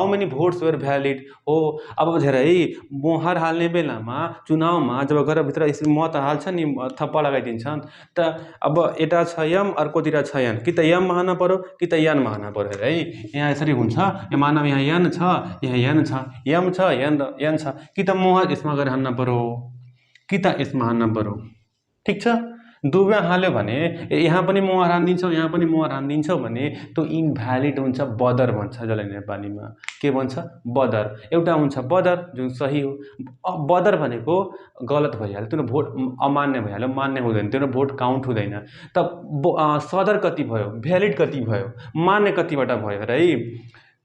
many votes were valid हो अब हेर है मोहर हाल्ने बेलामा चुनावमा जब गएर भित्र यसरी मत हाल्छ नि थप्पा लगाइदिन्छन् त अब यता छ एम अर्कोतिर छ एन कि त एममा हाल्न पर्यो कि त एनमा हाल्न पर्यो है यहाँ यसरी हुन्छ यो मानव यहाँ एन छ यहाँ एन छ एम छ एन छ कि त मोहर यसमा गएर हाल्न पर्यो कि त यसमा हाल्न पर्यो ठिक छ दुवैमा हाल्यो भने यहाँ पनि मोहर हानिदिन्छौ यहाँ पनि मोहर हानिदिन्छौ भने त्यो इनभ्यालिड हुन्छ, बदर भन्छ जसलाई नेपालीमा के भन्छ, बदर। एउटा हुन्छ बदर जुन सही हो, बदर भनेको गलत भइहाल्यो, त्यो भोट अमान्य भइहाल्यो, मान्य हुँदैन, त्यो भोट काउन्ट हुँदैन। त सदर कति भयो, भ्यालिड कति भयो, मान्य कतिवटा भयो र है।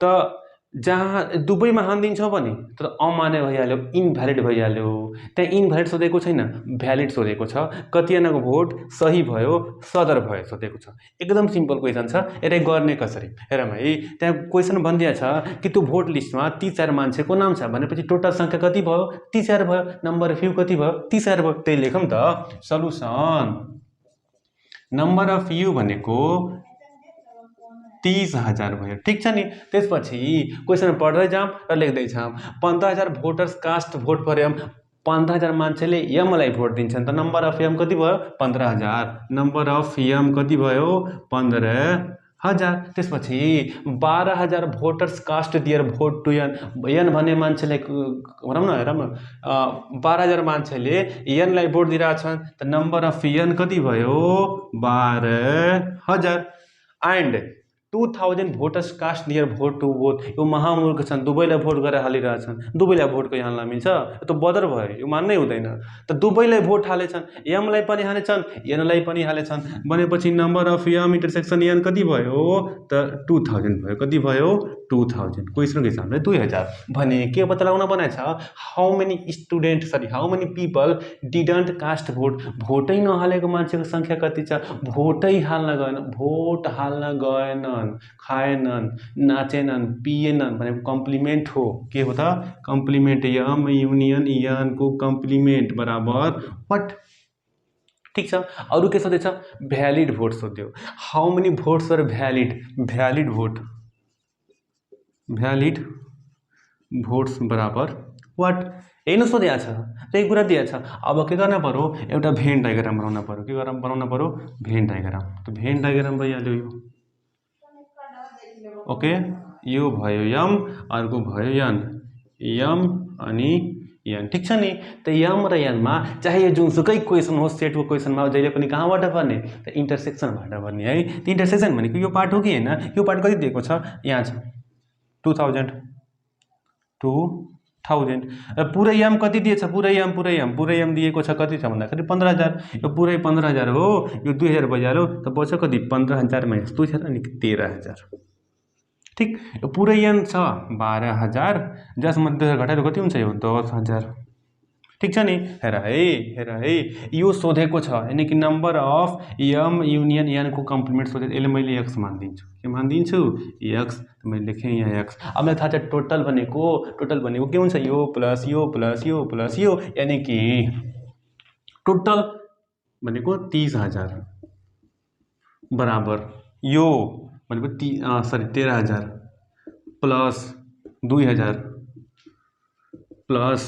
त जहाँ दुवैमा हानिदिन्छौ भने तर अमान्य भइहाल्यो, इनभ्यालिड भइहाल्यो। त्यहाँ इनभ्यालिड सोधेको छैन, भ्यालिड सोधेको छ। कतिजनाको भोट सही भयो, सदर भयो सोधेको छ। एकदम सिम्पल क्वेसन छ। यसलाई गर्ने कसरी हेरौँ है। त्यहाँ क्वेसन भनिदिएको छ कि त्यो भोट लिस्टमा ती 4 मान्छेको नाम छ भनेपछि टोटल सङ्ख्या कति भयो, ती 4 भयो। नम्बर अफ यू कति भयो, ती 4 भयो। त्यही लेखौँ त। सल्युसन नम्बर अफ यू भनेको 30,000 भयो। ठिक छ नि। त्यसपछि क्वेसन पढ्दै जाऊँ र लेख्दै जाऊँ। 15,000 भोटर्स कास्ट भोट पर्यो। 15,000 मान्छेले यमलाई भोट दिन्छन् त नम्बर अफ यम कति भयो, 15,000। नम्बर अफ यम कति भयो, 15,000। त्यसपछि 12,000 voters cast their vote to N. N भन्ने मान्छेलाई हेरौँ न 12,000 मान्छेले यनलाई भोट दिइरहेछन् त नम्बर अफ यन कति भयो, 12,000। And 2,000 voters cast their vote to both. यो महामूर्ख छन्, दुवैलाई भोट गरेर हालिरहेछन्। दुवैलाई भोटको यहाँ हाल्न मिल्छ, त्यो बदर भयो, यो मान्नै हुँदैन। त दुवैलाई भोट हालेछन्, यमलाई पनि हालेछन्, यनलाई पनि हालेछन् भनेपछि नम्बर अफ यम इन्टरसेक्सन यन कति भयो त 2,000 भयो। कति भयो, 2,000। क्वेसनको हिसाबले 2,000 भने के पत्ता लगाउन बनाएछ, how many people didn't cast vote. भोटै नहालेको मान्छेको सङ्ख्या कति छ, भोटै हाल्न गएन, भोट हाल्न गएनन्, खाएनन्, नाचेनन्, पिएनन् भनेको कम्प्लिमेन्ट हो। के हो त, कम्प्लिमेन्ट। यम युनियन यनको कम्प्लिमेन्ट बराबर वाट। ठिक छ। अरू के सोधेछ, भ्यालिड भोट सोध्यो। How many votes are valid, valid votes बराबर वाट। हेर्नु सोधेको छ, त्यही कुरा दिएको छ। अब के गर्न पर्यो, एउटा भेन डायग्राम बनाउन पर्यो। के बनाउन पर्यो, भेन डायग्राम। त भेन डायग्राम भइहाल्यो यो। ओके, यो भयो यम, अर्को भयो यन, यम अनि यन। ठिक छ नि। त यम र यनमा चाहे यो जुनसुकै क्वेसन होस्, सेटको क्वेसनमा जहिले पनि कहाँबाट पर्ने, त इन्टरसेक्सनबाट पर्ने है। त इन्टरसेक्सन भनेको यो पार्ट हो कि होइन, यो पार्ट कति दिएको छ, यहाँ छ 2,000। र पुरै यम कति दिएछ, पुरै यम दिएको छ कति छ भन्दाखेरि 15,000। यो पुरै 15,000 हो, यो 2,000 भइहाल्यो। त बच्छ कति, 15,000 माइनस 2,000 अनि 13,000। ठिक। यो पुरै यन छ 12,000, जसमा 2,000 घटाएर कति हुन्छ, यो 10,000। ठिक छ नि। हेर है, यो सोधेको छ, यानि कि नम्बर अफ यम युनियन यनको कम्प्लिमेन्ट सोधेको। यसले मैले एक्स मानिदिन्छु। के मानिदिन्छु, एक्स। मैले लेखेँ यहाँ एक्स। अब मलाई थाहा छ टोटल भनेको के हुन्छ, यो प्लस यो प्लस यो प्लस यो, यानि कि टोटल भनेको 30,000 बराबर यो भनेको 13,000 प्लस 2,000 प्लस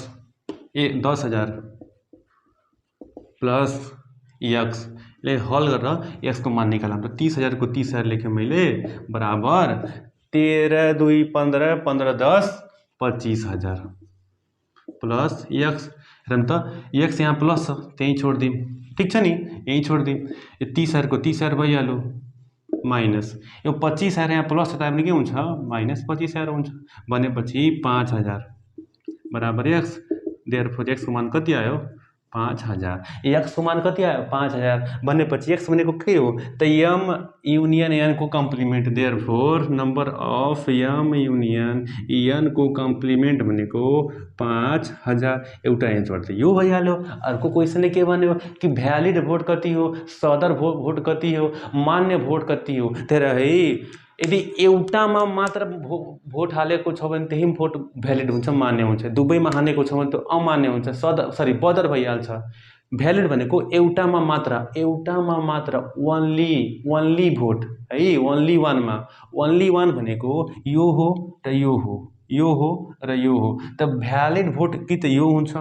10,000 प्लस एक्स। ले हल गरेर एक्सको मान निकालौँ। त 30,000 को 30,000 लेखेँ मैले बराबर 13 2 15 15 10 25,000 प्लस एक्स। हेरौँ त, एक्स यहाँ प्लस छ, त्यहीँ छोडिदिउँ। ठिक छ नि, यहीँ छोडिदिउँ। यो 30,000 को 30,000 भइहाल्यो माइनस यो 25,000 यहाँ प्लस छ भने के हुन्छ, माइनस 25,000 हुन्छ। भनेपछि 5,000 बराबर एक्स। देयरफोर एक्सको मान कति आयो, 5,000। एक्सको मान कति आयो, 5,000। भनेपछि एक्स भनेको के हो, त यम युनियन यनको complement. Therefore number of M union यनको कम्प्लिमेन्ट भनेको 5,000। एउटा एन्सर चाहिँ यो भइहाल्यो। अर्को क्वेसनले के भन्यो कि भ्यालिड भोट कति हो, सदर भोट कति हो, मान्य भोट कति हो। तर है, यदि एउटामा मात्र भोट हालेको छ भने त्यही भोट भ्यालिड हुन्छ, मान्य हुन्छ। दुवैमा हालेको छ भने त्यो अमान्य हुन्छ, बदर भइहाल्छ। भ्यालिड भनेको एउटामा मात्र ओन्ली भोट है, ओन्ली वान भनेको यो हो र यो हो, यो हो र यो हो। त भ्यालिड भोट कि त यो हुन्छ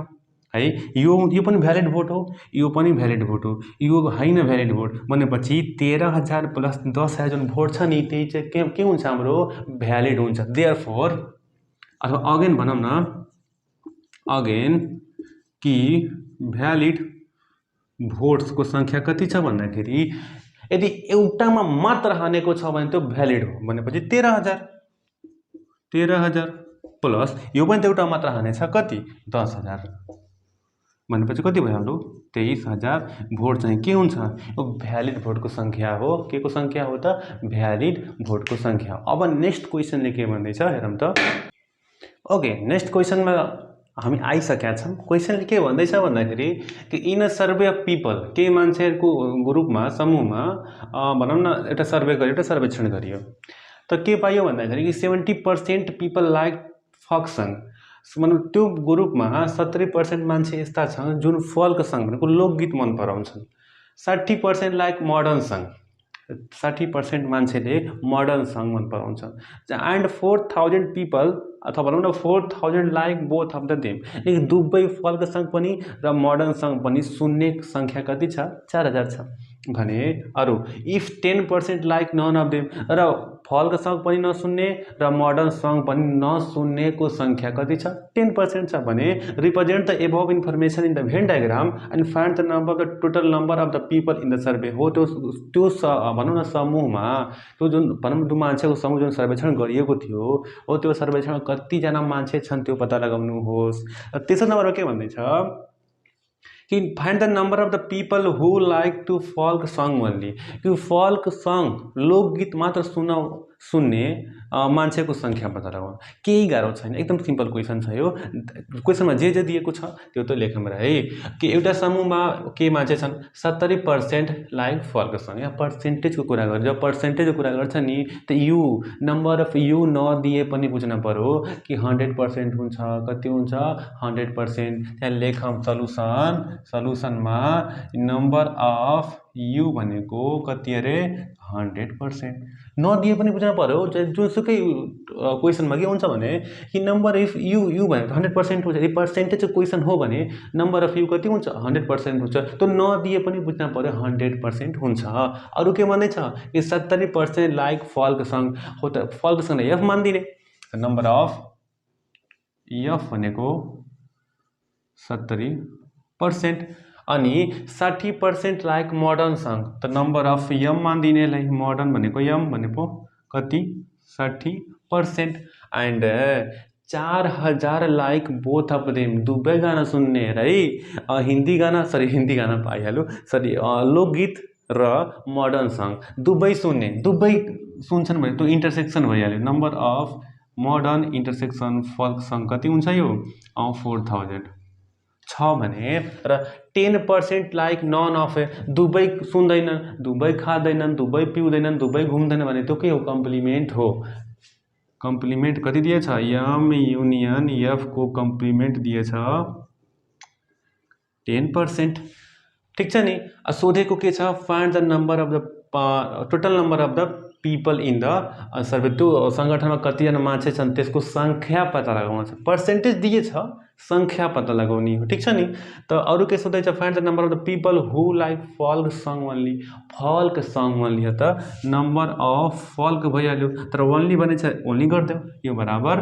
है, यो पनि भ्यालिड भोट हो, यो पनि भ्यालिड भोट हो, यो होइन भ्यालिड भोट। भनेपछि 13,000 प्लस 10,000 जुन भोट छ नि, त्यही चाहिँ के हुन्छ, हाम्रो भ्यालिड हुन्छ। देयरफोर अथवा अगेन भनौँ न, अगेन कि भ्यालिड भोट्सको सङ्ख्या कति छ भन्दाखेरि यदि एउटामा मात्र हानेको छ भने त्यो भ्यालिड हो भनेपछि 13,000 प्लस यो पनि त एउटा मात्र हानेछ कति 10,000 भनेपछि कति भयो हाम्रो 23,000 भोट चाहिँ के हुन्छ यो भ्यालिड भोटको सङ्ख्या हो के को सङ्ख्या हो त भ्यालिड भोटको सङ्ख्या। अब नेक्स्ट क्वेसनले के भन्दैछ हेरौँ त। ओके नेक्स्ट क्वेसनमा हामी आइसकेका छौँ। क्वेसनले के भन्दैछ भन्दाखेरि कि in a survey of people केही मान्छेहरूको ग्रुपमा समूहमा भनौँ न एउटा सर्वे गरियो एउटा सर्वेक्षण गरियो त के पाइयो भन्दाखेरि कि 70% पिपल लाइक फक सङ मतलब त्यो ग्रुपमा 70% मान्छे यस्ता छन् जुन फोल्क सङ भनेको लोकगीत मन पराउँछन्। 60% लाइक मडर्न सङ 60% मान्छेले मडर्न सङ मन पराउँछ। एन्ड 4,000 पिपल अथवा भनौँ न 4,000 like both of the them दुवै फोल्क सङ पनि र मडर्न सङ पनि सुन्ने सङ्ख्या कति छ 4,000 छ भने अरू if 10% like none of them र फोल्क सङ पनि नसुन्ने र मडर्न सङ पनि नसुन्नेको सङ्ख्या कति छ 10% छ भने represent the above information in the van diagram and find the number of the total number of the people in the survey हो। त्यो भनौँ न समूहमा त्यो जुन भनौँ त्यो मान्छेको समूह जुन सर्वेक्षण गरिएको थियो हो त्यो सर्वेक्षणमा कतिजना मान्छे छन् त्यो पत्ता लगाउनुहोस्। तेस्रो नम्बरमा के भन्दैछ कि find the number of the people who like to folk song only यो फोल्क सङ लोकगीत मात्र सुन्ने मान्छेको सङ्ख्या पत्ता लगाउनु केही गाह्रो छैन एकदम सिम्पल क्वेसन छ यो। क्वेसनमा जे दिएको छ त्यो त लेखौँ र है कि एउटा समूहमा के मान्छे छन् 70% लाइक फोल्क सङ यहाँ पर्सेन्टेजको कुरा गर्छ जब पर्सेन्टेजको कुरा गर्छ नि त यु नम्बर अफ यु नदिए पनि बुझ्न पर्यो कि 100% हुन्छ कति हुन्छ 100%। त्यहाँ लेखौँ सल्युसनमा नम्बर अफ यु भनेको कति अरे 100% नदिए पनि बुझ्न पर्यो जुनसुकै क्वेसनमा के हुन्छ भने कि नम्बर अफ यु भनेको 100% हुन्छ। यदि पर्सेन्टेजको क्वेसन हो भने नम्बर अफ यु कति हुन्छ 100% हुन्छ त्यो नदिए पनि बुझ्न पर्यो 100% हुन्छ। अरू के भन्दैछ कि 70% लाइक फोल्क सङ हो त फोल्क सङलाई एफ मानिदिने नम्बर अफ एफ भनेको 70% अनि 60% लाइक मडर्न सङ त नम्बर अफ यम मानिदिनेलाई मडर्न भनेको यम भनेको कति 60% and 4,000 like both of them दुवै गाना सुन्ने है हिन्दी गाना पाइहाल्यो लोकगीत र मडर्न सङ दुवै सुन्ने दुवै सुन्छन् भने त्यो इन्टरसेक्सन भइहाल्यो। Number of modern intersection folk song कति हुन्छ यो 4,000 छ भने र 10% लाइक नन अफ दुवै सुन्दैनन् दुवै खाँदैनन् दुवै पिउँदैनन् दुवै घुम्दैनन् भने त्यो के हो कम्प्लिमेन्ट हो। कम्प्लिमेन्ट कति दिएछ यम युनियन एफ को कम्प्लिमेन्ट दिएछ 10%। ठिक छ नि सोधेको के छ find the number of the total number of the people in the survey त्यो सङ्गठनमा कतिजना मान्छे छन् त्यसको सङ्ख्या पत्ता लगाउनु छ पर्सेन्टेज दिएछ सङ्ख्या पत्ता लगाउने हो। ठिक छ नि त अरू के सोध्दैछ find the number of the people who like folk song only folk song only हो त नम्बर अफ फोल्क भइहाल्यो तर ओन्ली भनेछ ओन्ली गरिदेऊ यो बराबर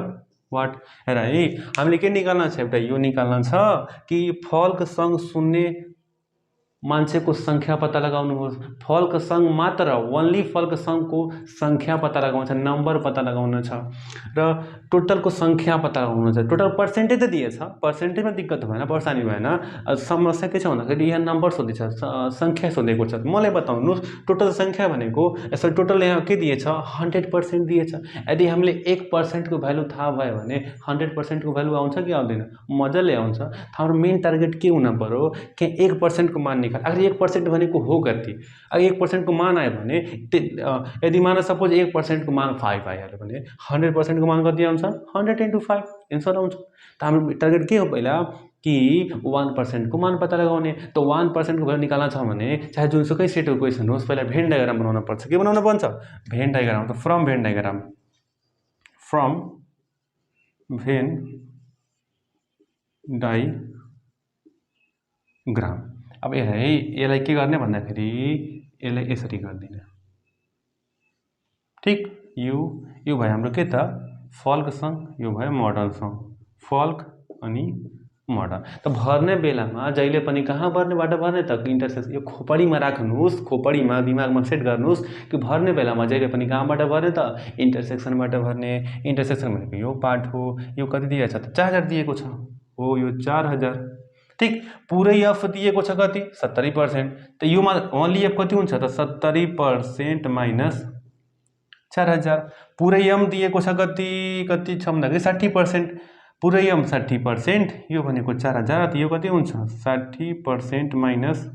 वाट हेर है हामीले के निकाल्न छ एउटा यो निकाल्न छ कि फोल्क सङ सुन्ने मान्छेको सङ्ख्या पत्ता लगाउनुहोस् फोल्क सङ मात्र ओन्ली फोल्क सङको सङ्ख्या पत्ता लगाउनु छ नम्बर पत्ता लगाउनु छ र टोटलको सङ्ख्या पत्ता लगाउनु छ। टोटल पर्सेन्टेज त दिएछ पर्सेन्टेजमा दिक्कत भएन पर्सानी भएन समस्या के छ भन्दाखेरि यहाँ नम्बर सोधेछ सङ्ख्या सोधेको छ मलाई बताउनुहोस् टोटल सङ्ख्या भनेको यसरी टोटल यहाँ के दिएछ 100% दिएछ। यदि हामीले 1% को भ्यालु थाहा भयो भने 100% को भ्यालु आउँछ कि आउँदैन मजाले आउँछ। हाम्रो मेन टार्गेट के हुन पर्यो कि 1% को मान अगर 1% भनेको हो कति अगर 1% को मान आयो भने यदि मान सपोज 1% को मान 5 आइहाल्यो भने 100% को मान कति आउँछ 100 × 5 एन्सर आउँछ। त हाम्रो टार्गेट के हो पहिला कि 1% को मान पत्ता लगाउने त 1% को भ्यालु निकाल्न छ भने चाहे जुनसुकै सेटको क्वेसन होस् पहिला भेन डायग्राम बनाउन पर्छ के बनाउन पर्छ भेन डायग्राम त फ्रम भेन डायग्राम। अब यसलाई के गर्ने भन्दाखेरि यसलाई यसरी गरिदिने ठिक यो भयो हाम्रो के त फोल्क सङ यो भयो मडर्न सङ फोल्क अनि मड त भर्ने बेलामा जहिले पनि कहाँ भर्नेबाट भर्ने त इन्टरसेक्सन यो खोपडीमा राख्नुहोस्, खोपडीमा दिमागमा सेट गर्नुहोस् कि भर्ने बेलामा जहिले पनि कहाँबाट भर्ने त इन्टरसेक्सनबाट भर्ने। इन्टरसेक्सन भनेको यो पार्ट हो। यो कति दिएको छ त 4000 दिएको छ हो, यो 4000 ठीक। पुरै एफ दिएको छ कति 70%, त योमा ओन्ली एफ कति हुन्छ त 70% माइनस 4000। पुरै एम दिएको छ कति कति छ भन्दाखेरि 60%, पुरै एम 60%, यो भनेको 4000, त यो कति हुन्छ 60% माइनस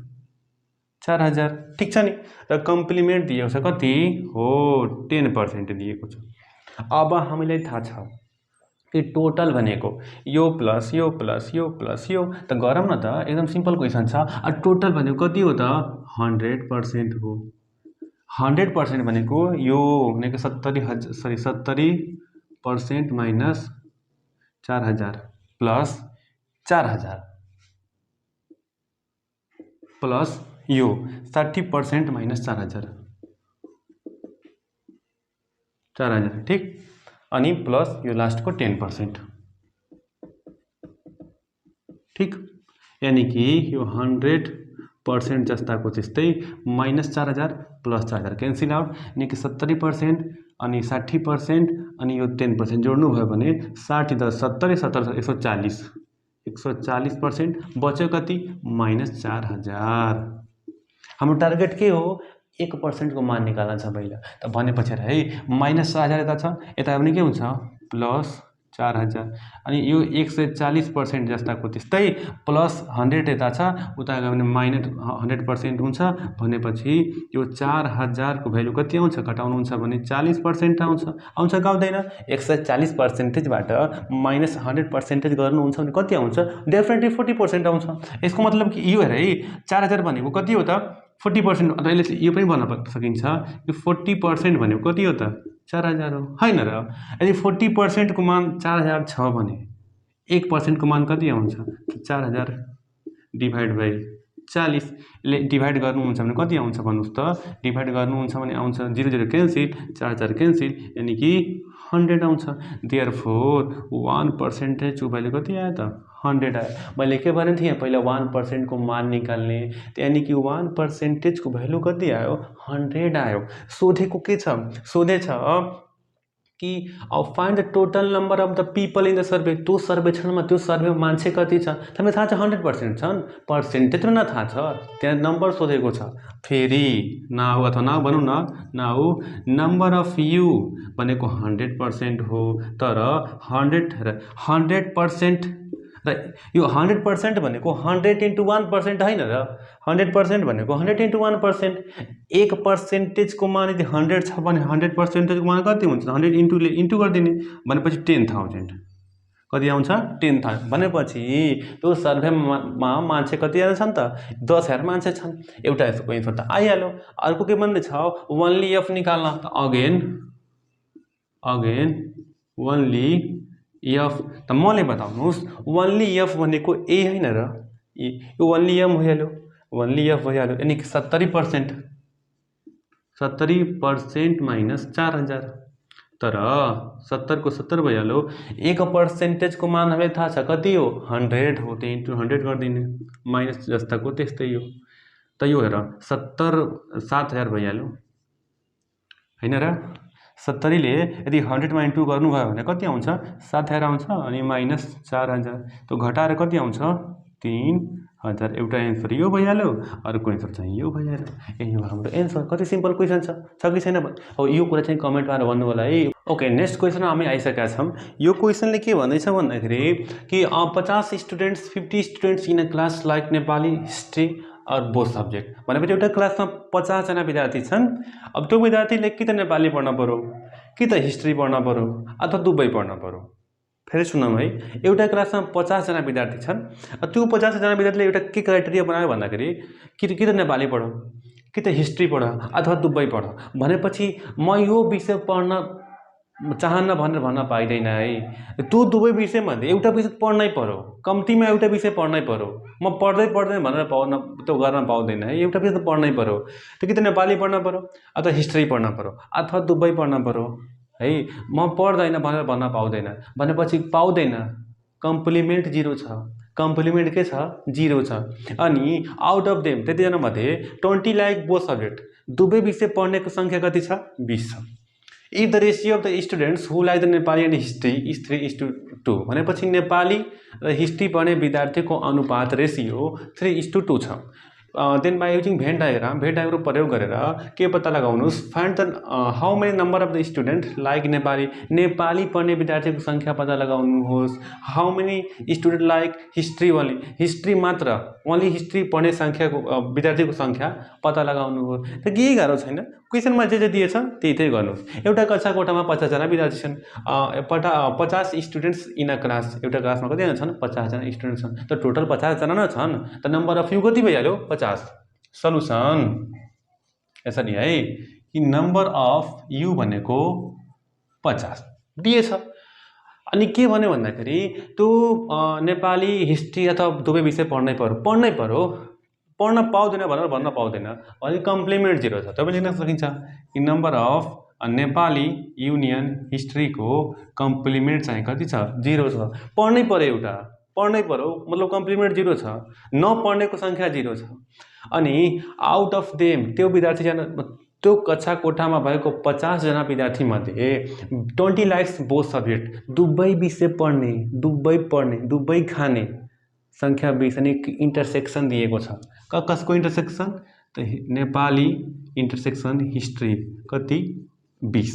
4000, ठीक छ नि। र कम्प्लिमेन्ट दिएको छ कति हो 10% दिएको छ। अब हामीलाई थाहा छ कि टोटल भनेको यो प्लस यो प्लस यो प्लस यो, त गरौँ न त, एकदम सिम्पल क्वेसन छ। टोटल भनेको कति हो त 100% हो। 100% भनेको यो भनेको 70% माइनस 4000 प्लस 4000 प्लस यो 60% माइनस 4000 ठीक। अनि प्लस यो लास्टको 10%, ठीक। यानी कि यो 100% जस्ताको त्यस्तै माइनस 4000 प्लस 4000 क्यान्सिल आउट, यानी कि 70% अनि 60% अनि यो 10% जोड्नु भयो भने 60 10 70 70 140 140%, बच्यो कति माइनस 4000। हाम्रो टार्गेट के हो 1% को मान निकाल्न छ पहिला। त भनेपछि है माइनस 4000 यता छ, यता पनि के हुन्छ प्लस 4000, अनि यो 140% जस्ताको त्यस्तै प्लस 100 यता छ, उता गयो भने माइनस 100% हुन्छ। भनेपछि यो 4000 को भ्यालु कति आउँछ घटाउनुहुन्छ भने 40% आउँछ। आउँछ कि आउँदैन 140%बाट माइनस 100% गर्नुहुन्छ भने कति आउँछ डेफिनेटली 40% आउँछ। यसको मतलब कि यो हेर है 4000 भनेको कति हो त 40%, अथवा यसले यो पनि भन्न सकिन्छ कि 40% भनेको कति हो त 4000 हो, हैन र। यदि 40% को मान 4000 छ भने 1% को मान कति आउँछ 4000 डिभाइड बाई 40, यसले डिभाइड गर्नुहुन्छ भने कति आउँछ भन्नुहोस् त, डिभाइड गर्नुहुन्छ भने आउँछ 0 0 क्यान्सिल 4000 क्यान्सिल, यानी कि 100 आउँछ। देयरफोर 1% को भ्यालु कति आयो त 100 आयो। मैले के भनेको थिएँ पहिला 1% को मान निकाल्ने, यानी कि 1% को भ्यालु कति आयो 100 आयो। सोधेको के छ, सोधेछ कि अब find the total number of the people in the survey. त्यो सर्वेक्षणमा त्यो सर्वेमा मान्छे कति छ तपाईलाई थाहा छ 100% छन्, पर्सेन्टेज न थाहा छ, त्यहाँ नम्बर सोधेको छ। फेरि नाउ अथवा नाउ भनौँ न, नाउ नम्बर अफ यु भनेको 100% हो, तर 100% र यो 100% भनेको 100 into 1% हैन र, 100% भनेको 100 into 1%। 1% को मान यदि 100 छ भने 100% को मान कति हुन्छ 100 इन्टु गरिदिने, भनेपछि 10,000 कति आउँछ 10,000। भनेपछि त्यो सर्वेमा मान्छे कति छन् त 10,000 मान्छे छन्। एउटा यसको एन्सर त आइहाल्यो। अर्को के भन्ने छ ओन्ली एफ निकाल्न, त अगेन ओन्ली एफ, त मलाई बताउनुहोस् ओन्ली एफ भनेको ए हैन र, यो ओन्ली एम भइहाल्यो, ओन्ली एफ भइहाल्यो, यानी कि 70% माइनस 4000, तर 70 को 70 भइहाल्यो। 1% को मान हामीलाई थाहा छ कति हो 100 हो, त्यही इन्टु 100 गरिदिने, माइनस जस्ताको त्यस्तै हो। त यो हेर 7000 भइहाल्यो हैन र। 70 ले यदि 100 मा इन्टु गर्नुभयो भने कति आउँछ 7000 आउँछ, अनि माइनस 4000, त्यो घटाएर कति आउँछ 3000। एउटा एन्सर यो भइहाल्यो, अर्को एन्सर चाहिँ यो भइहाल्यो। यही हो हाम्रो एन्सर। कति सिम्पल क्वेसन छ कि छैन हो, यो कुरा चाहिँ कमेन्टमा भन्नु होला है। ओके, नेक्स्ट क्वेसनमा हामी आइसकेका छौँ। यो क्वेसनले के भन्दैछ भन्दाखेरि कि 50 students 50 students in a class like Nepali history और बोथ सब्जेक्ट। भनेपछि एउटा क्लासमा 50 जना विद्यार्थी छन्। अब त्यो विद्यार्थीले कि त नेपाली पढ्न पर्यो, कि त हिस्ट्री पढ्न पर्यो, अथवा दुवै पढ्न पर्यो। फेरि सुनौँ है, एउटा क्लासमा 50 जना विद्यार्थी छन्। त्यो 50 जना विद्यार्थीले एउटा के क्राइटेरिया बनायो भन्दाखेरि कि त नेपाली पढ, कि त हिस्ट्री पढ, अथवा दुवै पढ। भनेपछि म यो विषय पढ्न चाहन्न भनेर भन्न पाइँदैन है। त्यो दुवै विषयमध्ये एउटा विषय पढ्नै पर्यो, कम्तीमा एउटा विषय पढ्नै पर्यो। म पढ्दैन भनेर त्यो गर्न पाउँदैन है, एउटा विषय त पढ्नै पर्यो। त्यो कि त नेपाली पढ्न पर्यो, अथवा हिस्ट्री पढ्न पर्यो, अथवा दुवै पढ्न पर्यो है। म पढ्दैन भनेर भन्न पाउँदैन, भनेपछि पाउँदैन, कम्प्लिमेन्ट 0 छ। कम्प्लिमेन्ट के छ 0 छ। अनि आउट अफ देम त्यतिजना मध्ये 20 लाइक बोथ सब्जेक्ट दुवै विषय पढ्नेको संख्या कति छ 20 छ। If the ratio of the students who like the Nepali and history is 3:2 भनेपछि नेपाली र हिस्ट्री पढ्ने विद्यार्थीको अनुपात रेसियो 3:2 छ। Then by using Venn diagram प्रयोग गरेर के पत्ता लगाउनुहोस् find the how many number of the student like Nepali पढ्ने विद्यार्थीको संख्या पत्ता लगाउनुहोस्। How many student like history history मात्र ओन्ली हिस्ट्री पढ्ने संख्याको विद्यार्थीको संख्या पत्ता लगाउनुहोस्। त केही गाह्रो छैन, क्वेसनमा जे दिएछ त्यही गर्नुहोस्। एउटा कक्षा कोठामा 50 जना विद्यार्थी छन्, 50 स्टुडेन्ट्स इन अ क्लास, एउटा क्लासमा कतिजना छन् 50 जना स्टुडेन्ट छन्, त टोटल 50 जना न छन्, त नम्बर अफ यु कति भइहाल्यो 50। सल्युसन यसरी है कि नम्बर अफ यु भनेको 50 दिएछ। अनि के भन्यो भन्दाखेरि त्यो नेपाली हिस्ट्री अथवा दुवै विषय पढ्नै पर्यो पढ्न पाउँदैन भनेर भन्न पाउँदैन, अनि कम्प्लिमेन्ट 0 छ। तपाईले लेख्न सकिन्छ कि नम्बर अफ नेपाली युनियन हिस्ट्रीको कम्प्लिमेन्ट चाहिँ कति छ 0 छ। पढ्नै पर्यो मतलब कम्प्लिमेन्ट 0 छ, नपढ्नेको संख्या 0 छ। अनि आउट अफ देम त्यो कक्षा कोठामा भएको 50 जना विद्यार्थी मध्ये 20 लाइक्स बोथ सब्जेक्ट दुवै विषय पढ्ने दुवै खाने संख्या 20 अनि इन्टरसेक्सन दिएको छ। कसको इन्टरसेक्सन त नेपाली इन्टरसेक्सन हिस्ट्री कति 20।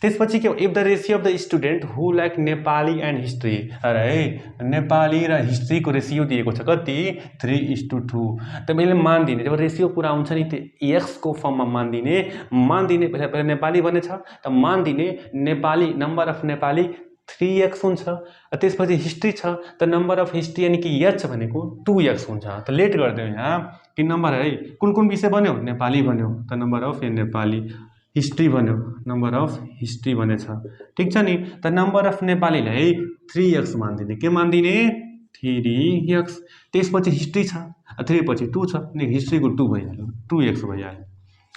त्यसपछि के हो if the ratio of the student who like Nepali and history, अरे नेपाली र हिस्ट्रीको रेसियो दिएको छ कति 3:2। त मैले मान दिने जब रेसियो पुरा हुन्छ नि त्यो एक्स को फर्ममा मान दिने पहिला नेपाली बनेछ त मान दिने Nepali number of Nepali 3x हुन्छ। त्यसपछि हिस्ट्री छ त नम्बर अफ हिस्ट्री यानी कि एच भनेको 2x हुन्छ। त लेट गरिदिउँ यहाँ कि नम्बर है कुन विषय बन्यो नेपाली बन्यो त नम्बर अफ नेपाली, हिस्ट्री बन्यो नम्बर अफ हिस्ट्री बनेछ, ठीक छ नि। त नम्बर अफ नेपालीलाई 3x मान दिने, के मान दिने 3x। त्यसपछि हिस्ट्री छ 3 पछि 2 छ नि, हिस्ट्रीको 2 भइहाल्यो 2x भइहाल्यो।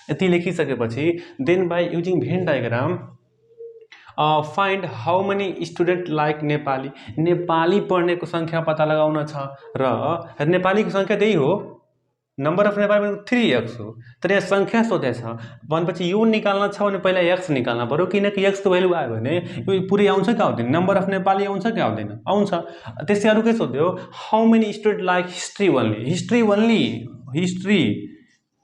यति लेखिसकेपछि then by using Venn diagram find how many student like Nepali पढ्नेको संख्या पत्ता लगाउन छ र नेपालीको संख्या त्यही हो, नम्बर अफ नेपाली 3x हो। तर यहाँ संख्या सोधेछ भनेपछि यो निकाल्न छ भने पहिला x निकाल्न पर्यो, किनकि x को भ्यालु आयो भने यो पुरै आउँछ कि आउँदैन, नम्बर अफ नेपाली आउँछ कि आउँदैन, आउँछ। त्यसै अरु के सोध्यो how many student like history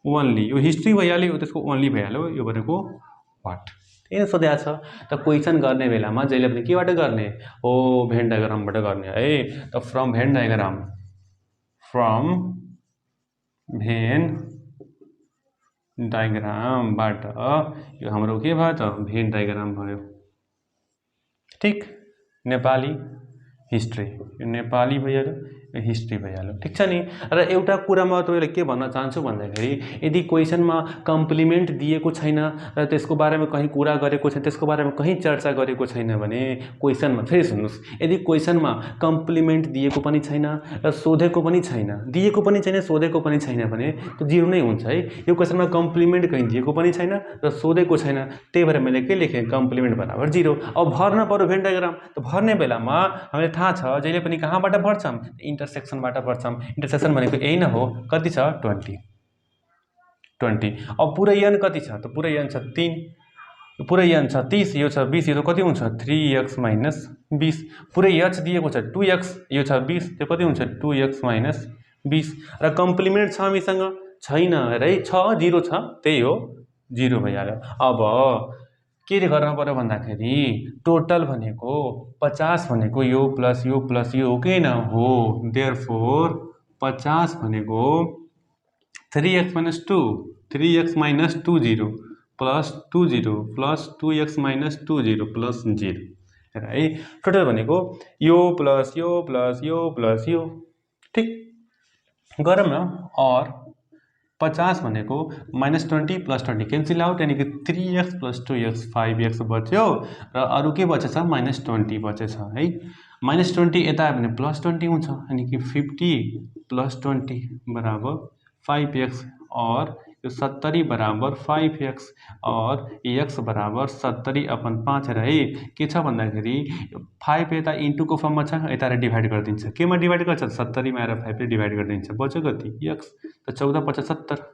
only यो हिस्ट्री भइहाल्यो, त्यसको ओन्ली भइहाल्यो, यो भनेको वाट यही सोधेको छ। त क्वेसन गर्ने बेलामा जहिले पनि केबाट गर्ने हो भेन डायग्रामबाट गर्ने है। त फ्रम भेन डायग्रामबाट यो हाम्रो के भयो त भेन डायग्राम भयो, ठीक। नेपाली हिस्ट्री यो नेपाली भइहाल्यो, हिस्ट्री भइहाल्यो, ठीक छ नि। र एउटा कुरा म तपाईलाई के भन्न चाहन्छु भन्दाखेरि यदि क्वेसनमा कम्प्लिमेन्ट दिएको छैन र त्यसको बारेमा कहीँ कुरा गरेको छैन, त्यसको बारेमा कहीँ चर्चा गरेको छैन भने क्वेसनमा फेरि सुन्नुस्, यदि क्वेसनमा कम्प्लिमेन्ट दिएको पनि छैन र सोधेको पनि छैन, सोधेको पनि छैन भने त्यो 0 नै हुन्छ है। यो क्वेसनमा कम्प्लिमेन्ट कहीँ दिएको पनि छैन र सोधेको छैन, त्यही भएर मैले के लेखेँ कम्प्लिमेन्ट बराबर 0। अब भर्न पर्यो भेन डायग्राम, त भर्ने बेलामा हामीलाई थाहा छ जहिले पनि कहाँबाट भर्छौँ इन्टरसेक्सनबाट भर्छौँ। इन्टरसेक्सन भनेको यही न हो, कति छ 20। अब पुरै n कति छ त पुरै n छ 3, पुरै n छ 30, यो छ 20, यो कति हुन्छ 3x माइनस 20। पुरै h दिएको छ 2x, यो छ 20, त्यो कति हुन्छ 2x माइनस 20। र कम्प्लिमेन्ट छ हामीसँग छैन है, छ 0 छ, त्यही हो 0 भइहाल्यो। अब के गर्न पर्यो भन्दाखेरि टोटल भनेको 50 भनेको यो प्लस यो हो कि न हो, देयरफोर 50 भनेको 3x minus 2 0 plus 20 plus 2x minus 20 plus 0 है। टोटल भनेको यो प्लस यो, ठीक गरौँ न। और 50 भनेको -20 प्लस 20 क्यान्सल आउट, यानी कि 3x प्लस 2x 5x बच्यो र अरु के बचेछ -20 बचेछ है। -20 यता आयो भने +20 हुन्छ, यानी कि 50 प्लस 20 बराबर 5x और यो 70 बराबर 5x और x बराबर 70/5 रहे के छ भन्दाखेरि 5 यता इन्टुको फर्ममा छ, यता डिभाइड गरिदिन्छ। केमा डिभाइड गर्छ? 70 मा आएर 5 ले डिभाइड गरिदिन्छ। बच्यो कति? x। त 14×5 = 70।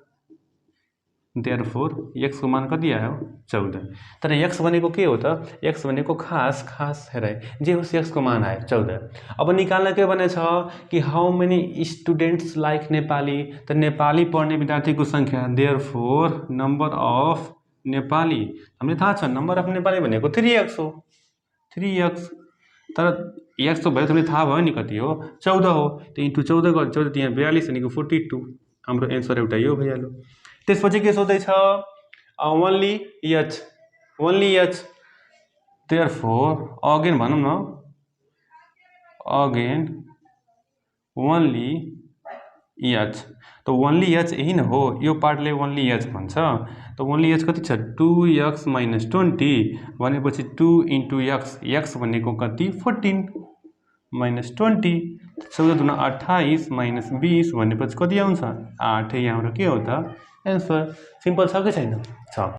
देयरफोर x को मान कति आयो? 14। तर x भनेको के हो त? x भनेको खास हेरे जे होस् x को मान आयो 14। अब निकाल्न के भनेछ कि how many students like Nepali, त नेपाली पढ्ने विद्यार्थीको संख्या। देयरफोर नम्बर अफ नेपाली, हामीले थाहा छ नम्बर अफ नेपाली भनेको 3x हो, 3x। तर x तो भयो, तिमीले थाहा भयो नि कति हो? 14 हो। त इन्टु 14 गर्दा 14 त्यहाँ 42 भनेको 42। हाम्रो एन्सर एउटा यो भइहाल्यो। त्यसपछि के सोध्दैछ? Only H. देयरफोर अगेन भनौँ न, अगेन ओन्ली एच। त ओन्ली एच यही न हो, यो पार्टले ओन्ली एच भन्छ। त ओन्ली एच कति छ? 2x - 20 भनेपछि 2 × x भनेको कति? 14 - 20। 14 × 28 - 20 भनेपछि कति आउँछ? 8। यहाँ हाम्रो के हो त? एन्सर। सिम्पल छ कि छैन? छ।